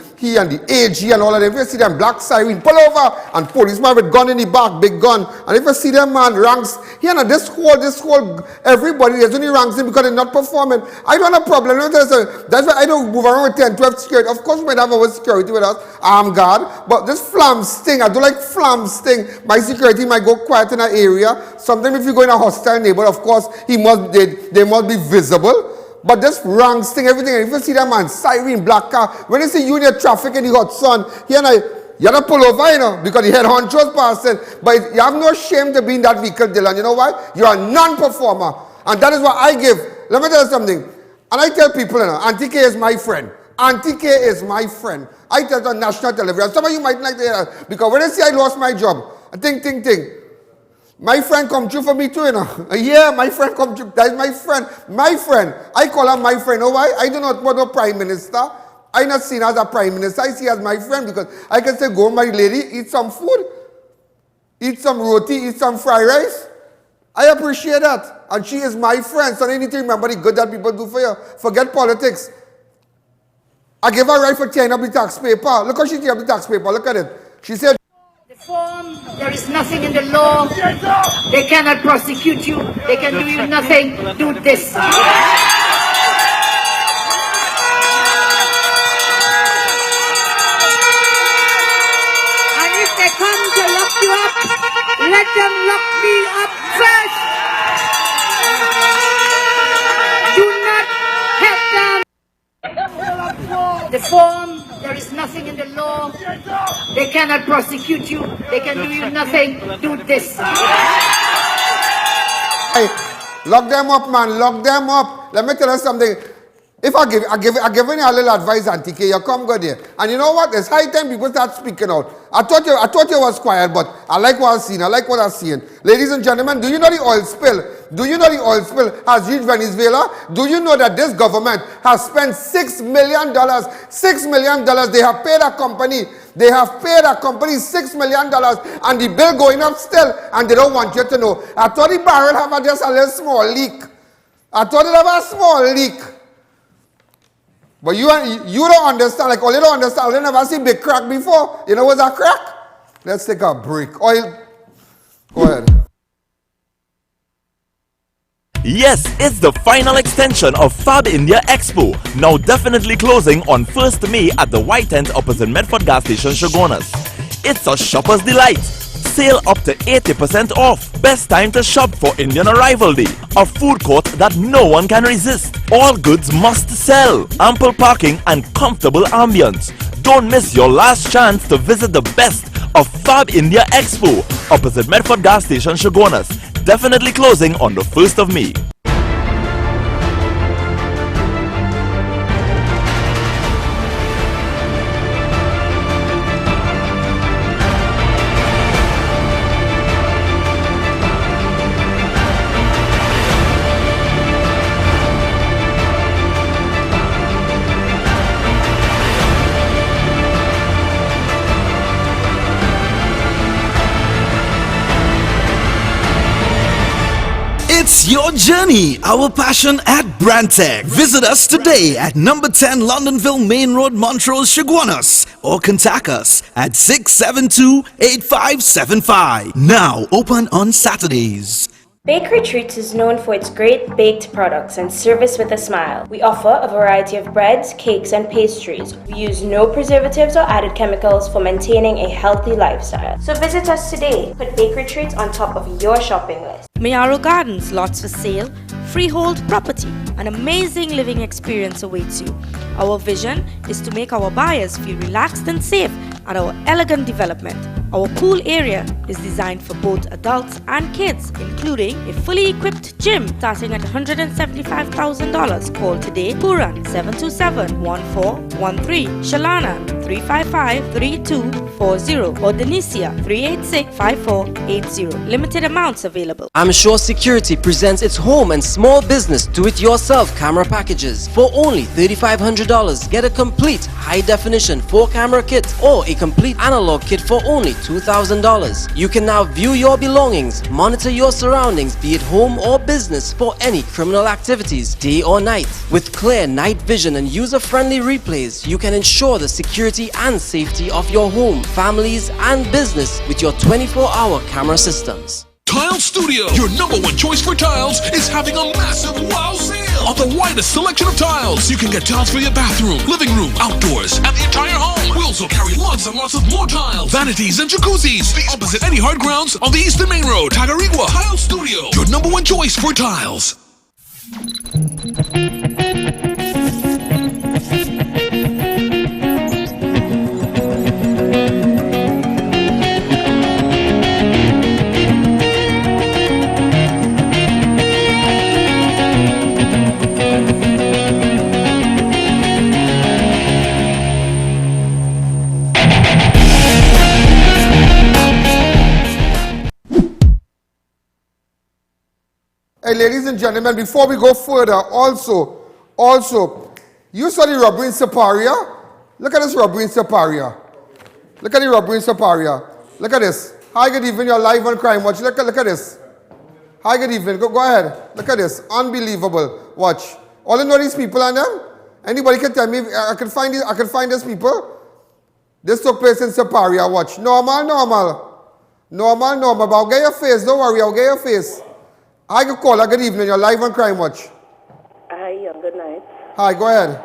AG and all of them. If you see them, black siren, pull over, and policeman with gun in the back, big gun. And if you see them, man, ranks. Here and this whole, everybody, there's only ranks in because they're not performing. I don't have a problem. That's why I don't move around with 10, 12 security. Of course, we might have our security with us, armed guard. But this flam sting, I don't like flam sting. My security might go quiet in an area. Sometimes if you go in a hostile neighborhood, of course, they must be visible. But this ranks thing, everything, if you see that man, siren, black car, when you see you in your traffic in the hot sun, you don't pull over, you know, because the head honcho's passing. But you have no shame to be in that vehicle, Dylan. You know why? You're a non-performer. And that is what I give. Let me tell you something. And I tell people, you know, Auntie K is my friend. Auntie K is my friend. I tell it on national television. Some of you might like to hear that. Because when they say I lost my job, I think. My friend come true for me too, you know. Yeah, my friend come true. That is my friend. My friend. I call her my friend. You know why? I do not want no prime minister. I'm not seen as a prime minister. I see her as my friend because I can say, go my lady, eat some food. Eat some roti, eat some fried rice. I appreciate that. And she is my friend. So you need to remember the good that people do for you. Forget politics. I gave her right for tearing up the tax paper. Look how she teared up the tax paper. Look at it. She said, there is nothing in the law. They cannot prosecute you. They can do you nothing. Do this. And if they come to lock you up, let them lock me up first. Do not help them. The form, there is nothing in the law. They cannot prosecute you. They can do you nothing. Do this. Hey, lock them up, man. Lock them up. Let me tell you something. If I give you a little advice, Auntie K, you come go there. And you know what? It's high time people start speaking out. I thought you was quiet, but I like what I'm seeing. Ladies and gentlemen, do you know the oil spill? Do you know the oil spill has reached Venezuela? Do you know that this government has spent $6 million? $6 million. They have paid a company. They have paid a company $6 million, and the bill going up still, and they don't want you to know. I thought the barrel have just a little small leak. I thought it have a small leak. But you don't understand, like, you don't understand. You never seen big crack before. You know what's a crack? Let's take a break. Oil, go ahead. Yes, it's the final extension of Fab India Expo, now definitely closing on 1st May at the White Tent opposite Medford gas station, Shogunas. It's a shopper's delight. Sale up to 80% off. Best time to shop for Indian Arrival Day. A food court that no one can resist. All goods must sell. Ample parking and comfortable ambience. Don't miss your last chance to visit the best of Fab India Expo opposite Medford gas station, Shogunas. Definitely closing on the 1st of May. It's your journey, our passion at Brantec. Visit us today at number 10 Londonville Main Road, Montrose, Shogunas, or contact us at 672-8575. Now open on Saturdays. Bakery Treats is known for its great baked products and service with a smile. We offer a variety of breads, cakes, and pastries. We use no preservatives or added chemicals for maintaining a healthy lifestyle. So visit us today. Put Bakery Treats on top of your shopping list. Mayaro Gardens, lots for sale, freehold property. An amazing living experience awaits you. Our vision is to make our buyers feel relaxed and safe at our elegant development. Our pool area is designed for both adults and kids, including a fully equipped gym starting at $175,000. Call today Puran 727-1413, Shalana 355-3240 or Denicia 386-5480. Limited amounts available. I'm sure Security presents its home and small business do-it-yourself camera packages. For only $3,500, get a complete high-definition 4-camera kit or a complete analog kit for only $2,000. You can now view your belongings, monitor your surroundings, be it home or business, for any criminal activities, day or night. With clear night vision and user-friendly replays, you can ensure the security and safety of your home, families, and business with your 24-hour camera systems. Tile Studio, your #1 choice for tiles, is having a massive wow sale of the widest selection of tiles. You can get tiles for your bathroom, living room, outdoors, and the entire home. We also carry lots and lots of more tiles, vanities, and jacuzzis. Be opposite any hard grounds on the Eastern Main Road, Tagarigua. Tile Studio, your #1 choice for tiles. Hey, ladies and gentlemen, before we go further, also, you saw the robbery in Siparia? Look at this robbery in Siparia. Look at the robbery in Siparia. Look at this. Hi, good evening. You're live on Crime Watch. Look at this. Hi, good evening. Go ahead. Look at this. Unbelievable. Watch. All you know these people and them? Anybody can tell me? I can find these people. This took place in Siparia. Watch. Normal. But I'll get your face. Don't worry. I'll get your face. Hi, good call. Good evening. You're live on Crime Watch. Hi, good night. Hi, go ahead.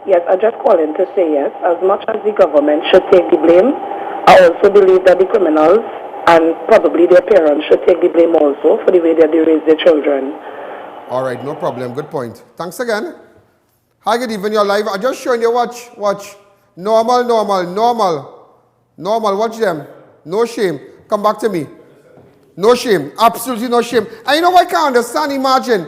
Yes, I just called in to say yes. As much as the government should take the blame, I also believe that the criminals and probably their parents should take the blame also for the way that they raise their children. All right, no problem. Good point. Thanks again. Hi, good evening. You're live. I'm just showing you. Watch. Normal. Watch them. No shame. Come back to me. No shame. Absolutely no shame. And you know what I can't understand? Imagine,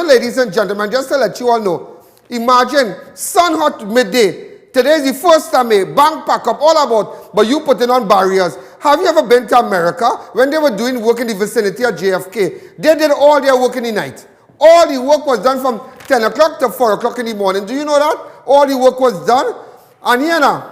ladies and gentlemen, just to let you all know, Imagine, sun hot midday. Today is the 1st of May, bank pack up, all about, but you putting on barriers. Have you ever been to America when they were doing work in the vicinity of JFK? They did all their work in the night. All the work was done from 10 o'clock to 4 o'clock in the morning. Do you know that? All the work was done. And here now.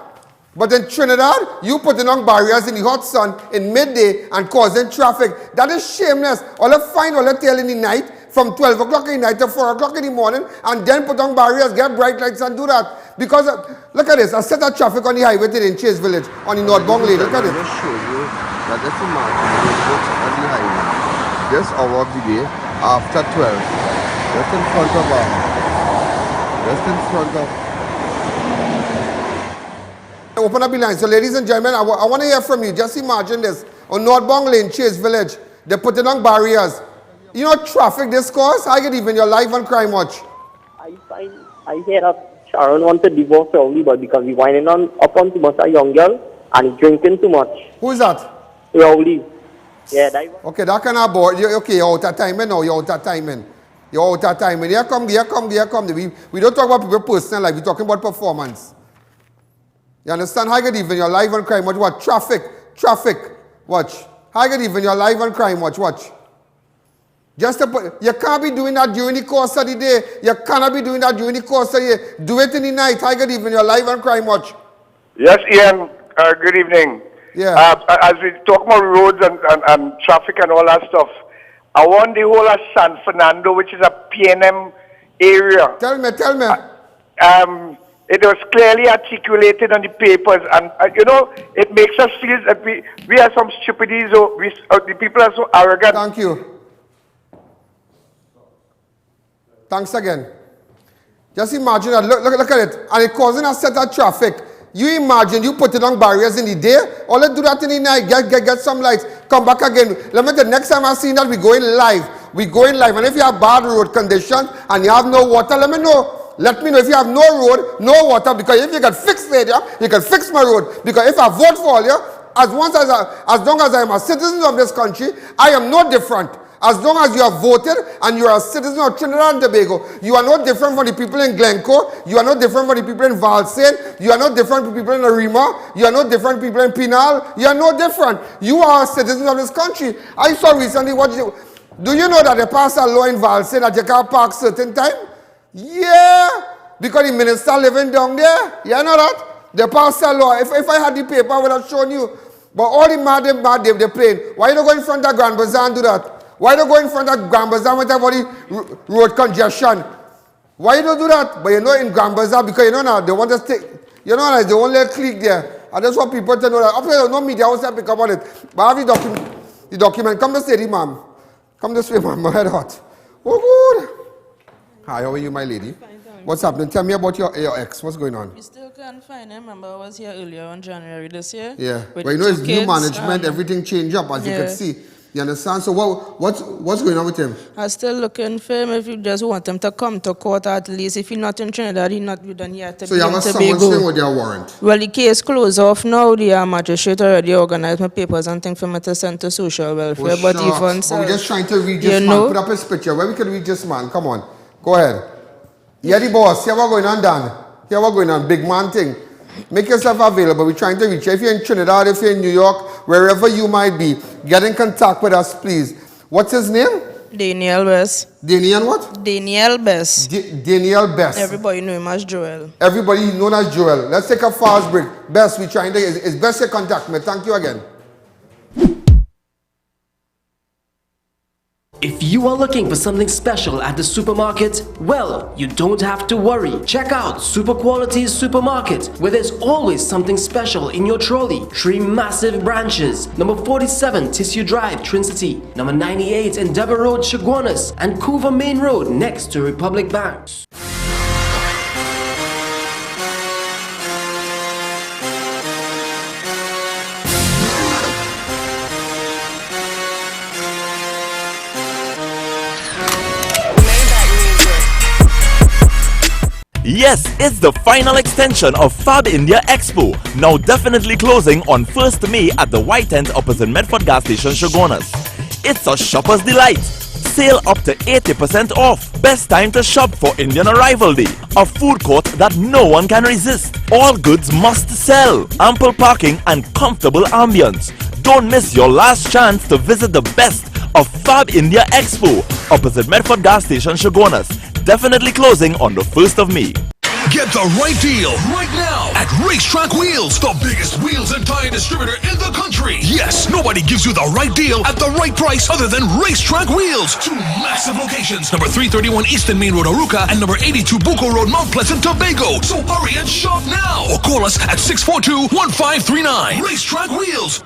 But in Trinidad, you putting on barriers in the hot sun in midday and causing traffic. That is shameless. All the fine, all the tail in the night, from 12 o'clock in the night to 4 o'clock in the morning, and then put on barriers, get bright lights and do that. Because, look at this, a set of traffic on the highway today in Chase Village, on the northbound lane. Look at it. I'm going to show you that this is on the highway. This hour of the day, after 12. Just in front of us. Just in front of. Open up the line. So ladies and gentlemen, I want to hear from you. Just imagine this. On northbound lane, Chase Village, they're putting on barriers. You know traffic this cause? I get even your live on Crime Watch. I hear that Sharon wants to divorce Rowley, but because he's winding up on too much a young girl and he's drinking too much. Who is that? Rowley. Yeah, that. Okay, that kind of board. Okay, you're out of timing now. You're out of timing. You're out of timing. Here come. We don't talk about people's personal life. We're talking about performance. You understand? How good even your live on Crime Watch. What? Traffic. Watch. How good even your live on Crime Watch. Watch. Just to put, you can't be doing that during the course of the day. You cannot be doing that during the course of the day. Do it in the night. How good even your live on Crime Watch. Yes, Ian. Good evening. Yeah. As we talk about roads and traffic and all that stuff, I want the whole of San Fernando, which is a PNM area. Tell me. It was clearly articulated on the papers, and it makes us feel that we are some stupidities, or the people are so arrogant. Thank you. Thanks again. Just imagine that. Look at it. And it causing a set of traffic. You imagine you putting on barriers in the day, or let's do that in the night, get some lights, come back again. Let me tell you, next time I see that, we going live. And if you have bad road conditions and you have no water, let me know. Let me know if you have no road, no water, because if you can fix the area, you can fix my road. Because if I vote for you, as long as I am a citizen of this country, I am no different. As long as you have voted and you are a citizen of Trinidad and Tobago, you are no different from the people in Glencoe, you are no different from the people in Valsayn, you are no different from people in Arima, you are no different from people in Pinal, you are no different. You are a citizen of this country. I saw recently, do you know that they passed a law in Valsayn that you can't park certain time? Yeah, because the minister living down there, you know that? They passed a law. If I had the paper, I would have shown you. But all the mad they're playing. Why you don't go in front of Grand Bazaar and do that? Why don't go in front of Grand Bazaar with everybody road congestion? Why you don't do that? But in Grand Bazaar, because now, they want to take, they won't let click there. I just want people to know that. After no media also pick up on it. But have the document. Come this way, ma'am. Come this way, ma'am. My head hot. Oh, good. Hi, how are you, my lady? What's happening? Tell me about your ex. What's going on? You still can't find him. Remember, I was here earlier on January this year. Yeah. But it's new management, everything changed up, as you can see. You understand? So what's going on with him? I'm still looking for him. If you just want him to come to court, at least. If he's not in Trinidad, he's not done yet. So you have a summons thing with your warrant? Well, the case closed off now. The magistrate already organized my papers and things for me to send to social welfare. But even so, we're just trying to read this man. Put up his picture. Where we can read this man? Come on. Go ahead. Yeah, the boss. Here what's going on, Dan. Here what's going on. Big man thing. Make yourself available. We're trying to reach you. If you're in Trinidad, if you're in New York, wherever you might be, get in contact with us, please. What's his name? Daniel Best. Daniel what? Daniel Best. Daniel Best. Everybody know him as Joel. Everybody known as Joel. Let's take a fast break. Best, we're trying to... It's best to contact me. Thank you again. If you are looking for something special at the supermarket, well, you don't have to worry. Check out Super Qualities Supermarket, where there's always something special in your trolley. 3 massive branches: number 47 Tissue Drive, Trinity, number 98 Endeavour Road, Chaguanas, and Couva Main Road next to Republic Bank. Yes, it's the final extension of Fab India Expo, now definitely closing on 1st May at the White Tent opposite Medford Gas Station, Chaguanas. It's a shopper's delight. Sale up to 80% off. Best time to shop for Indian Arrival Day. A food court that no one can resist. All goods must sell. Ample parking and comfortable ambience. Don't miss your last chance to visit the best of Fab India Expo opposite Medford Gas Station, Shogunas. Definitely closing on the 1st of May. Get the right deal right now at Racetrack Wheels, the biggest wheels and tire distributor in the country. Yes, nobody gives you the right deal at the right price other than Racetrack Wheels. 2 massive locations, number 331 Eastern Main Road, Aruca, and number 82 Bucco Road, Mount Pleasant, Tobago. So hurry and shop now or call us at 642-1539. Racetrack Wheels.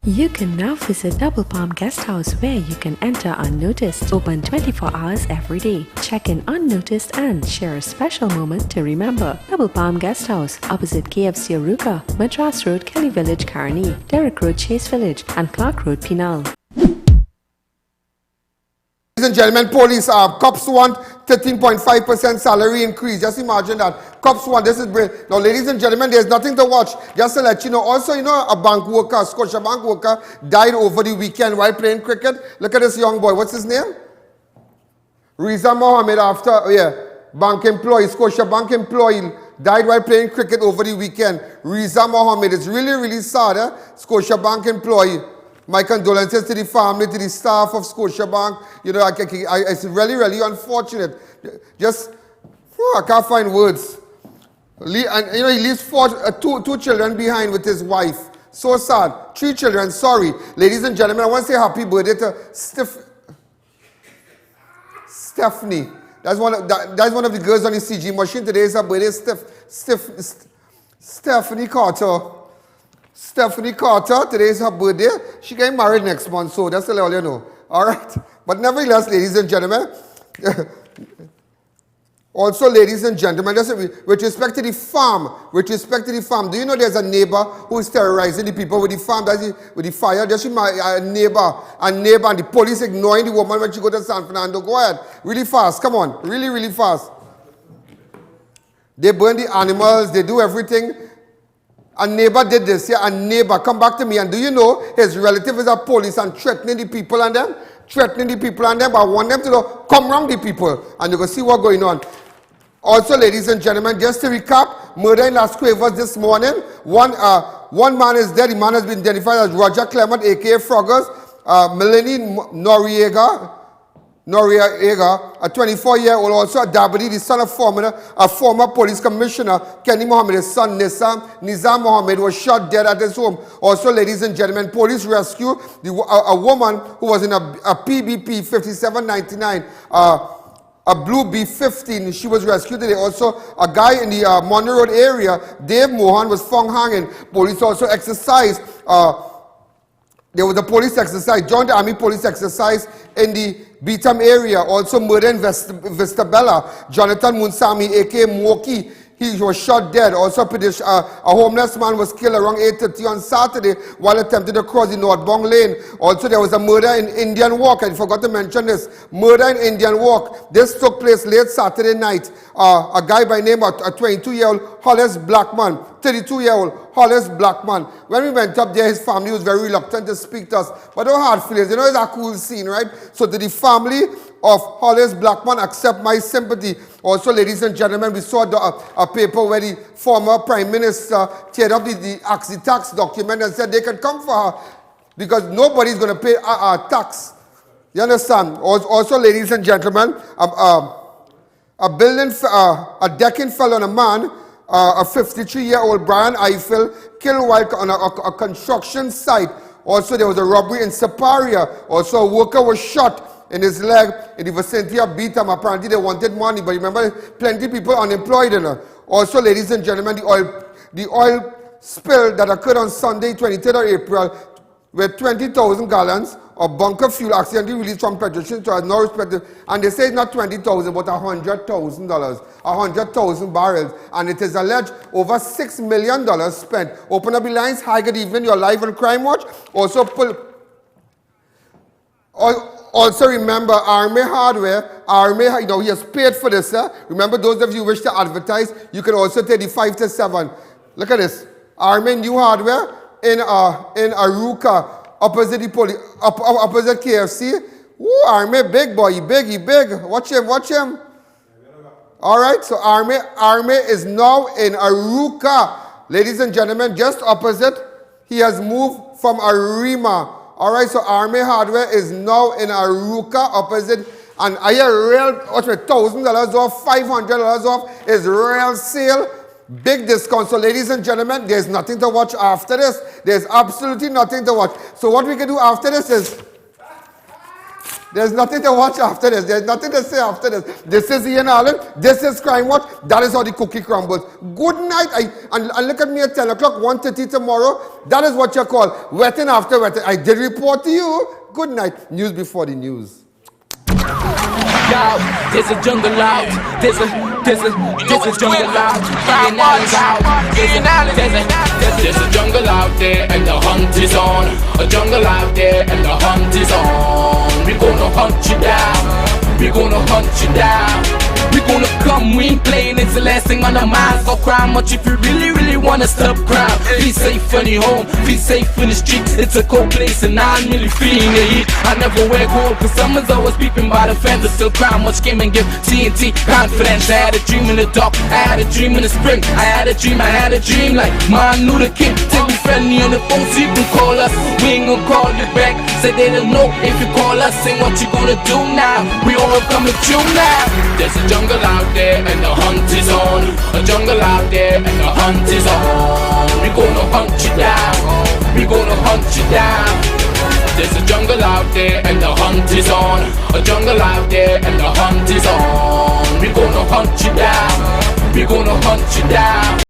You can now visit Double Palm Guest House where you can enter unnoticed. Open 24 hours every day. Check in unnoticed and share a special moment to remember. Double Palm Guest House, opposite KFC Aruca, Madras Road, Kelly Village, Carney, Derrick Road, Chase Village, and Clark Road, Pinal. Ladies and gentlemen, police cops want 13.5% salary increase. Just imagine that. Cops want, this is great. Now, ladies and gentlemen, there's nothing to watch. Just to let you know. Also, you know, a bank worker, a Scotia bank worker, died over the weekend while playing cricket. Look at this young boy. What's his name? Riza Mohammed, bank employee, Scotia bank employee, died while playing cricket over the weekend. Riza Mohammed. It's really, really sad, Scotia bank employee. My condolences to the family, to the staff of Scotiabank. You know, it's really, really unfortunate. Just, I can't find words. And, you know, he leaves two children behind with his wife. So sad. 3 children, sorry. Ladies and gentlemen, I want to say happy birthday to Stephanie. That's one of the girls on the CG machine. Today is her birthday, Stephanie Carter. Stephanie Carter, today is her birthday. She getting married next month, so that's all you know. All right. But nevertheless, ladies and gentlemen, also, ladies and gentlemen, just with respect to the farm, do you know there's a neighbor who is terrorizing the people with the farm, with the fire? Just a neighbor, and the police ignoring the woman when she go to San Fernando. Go ahead. Really fast. Come on. Really, really fast. They burn the animals. They do everything. A neighbor did this, a neighbor come back to me, and do you know his relative is a police and threatening the people and them? But I want them to come around the people and you can see what's going on. Also, ladies and gentlemen, just to recap, murder in Las Cuevas this morning. One man is dead. The man has been identified as Roger Clement, a.k.a. Froggers. Melanie Noriega, a 24-year-old, also a Dabadi, the son of a former police commissioner, Kenny Mohammed. His son, Nizam Mohammed, was shot dead at his home. Also, ladies and gentlemen, police rescue a woman who was in a PBP 5799, a blue B15. She was rescued today. Also, a guy in the Monroe Road area, Dave Mohan, was found hanging. Police also exercised. There was a police exercise, joined the Army police exercise in the Beetham area. Also murder in Vista Bella. Jonathan Munsami, a.k.a. Moki, he was shot dead. Also a homeless man was killed around 8:30 on Saturday while attempting to cross the northbound lane. Also there was a murder in Indian Walk. I forgot to mention this. Murder in Indian Walk. This took place late Saturday night. A guy by name of a 22-year-old Hollis Blackman, 32-year-old Hollis Blackman. When we went up there, his family was very reluctant to speak to us. But no hard feelings. You know, it's a cool scene, right? So to the family of Hollis Blackman, accept my sympathy. Also, ladies and gentlemen, we saw a paper where the former Prime Minister teared up the tax document and said they can come for her because nobody's going to pay tax. You understand? Also, ladies and gentlemen, a decking fell on a man, a 53-year-old Brian Eiffel, killed while on a construction site. Also, there was a robbery in Siparia. Also, a worker was shot in his leg in the vicinity of Beetham. Apparently, they wanted money, but remember, plenty of people unemployed. Also, ladies and gentlemen, the oil spill that occurred on Sunday, 23rd of April, where 20,000 gallons of bunker fuel accidentally released from petrol stations has no respect. And they say it's not 20,000, but $100,000, 100,000 barrels. And it is alleged over $6 million spent. Open up the lines. Hi, good evening. You're live on Crime Watch. Also remember, Army Hardware, he has paid for this. Remember, those of you who wish to advertise, you can also take the 5 to 7. Look at this. Army New Hardware in Aruka. Opposite the opposite KFC. Woo, Army, big boy, he big. Watch him. All right, so Army is now in Aruka. Ladies and gentlemen, just opposite, he has moved from Arima. All right, so Army Hardware is now in Aruka, opposite, and I hear real, $1,000 off, $500 off is real sale. Big discount. So ladies and gentlemen, there's nothing to watch after this. There's absolutely nothing to watch. So what we can do after this is, there's nothing to watch after this. There's nothing to say after this. This is I.A.N. Allen. This is Crime Watch. That is how the cookie crumbles. Good night. And look at me at 10 o'clock, 1:30 tomorrow. That is what you call wetting after wetting. I did report to you. Good night. News before the news. Yo, there's a jungle out. There's a jungle out. There's a jungle out there and the hunt is on. A jungle out there and the hunt is on. We gonna hunt you down. We gonna hunt you down. We gonna come, we ain't playing, it's the last thing on our minds. Go crime much if you really wanna stop crime. Feel safe in your home, feel safe in the streets. It's a cold place and I'm really feeling the heat. I never wear gold cause someone's always peeping by the fence. Still crime much came and give TNT confidence. I had a dream in the dark, I had a dream in the spring. I had a dream like Martin Luther King. Take me friendly on the phone so you can call us. We ain't gonna call you back, say they don't know if you call us. Say what you gonna do now, we all coming through now. There's a jungle out there and the hunt is on. A jungle out there and the hunt is on. We gonna hunt you down. We gonna hunt you down. There's a jungle out there and the hunt is on. A jungle out there and the hunt is on. We gonna hunt you down. We gonna hunt you down.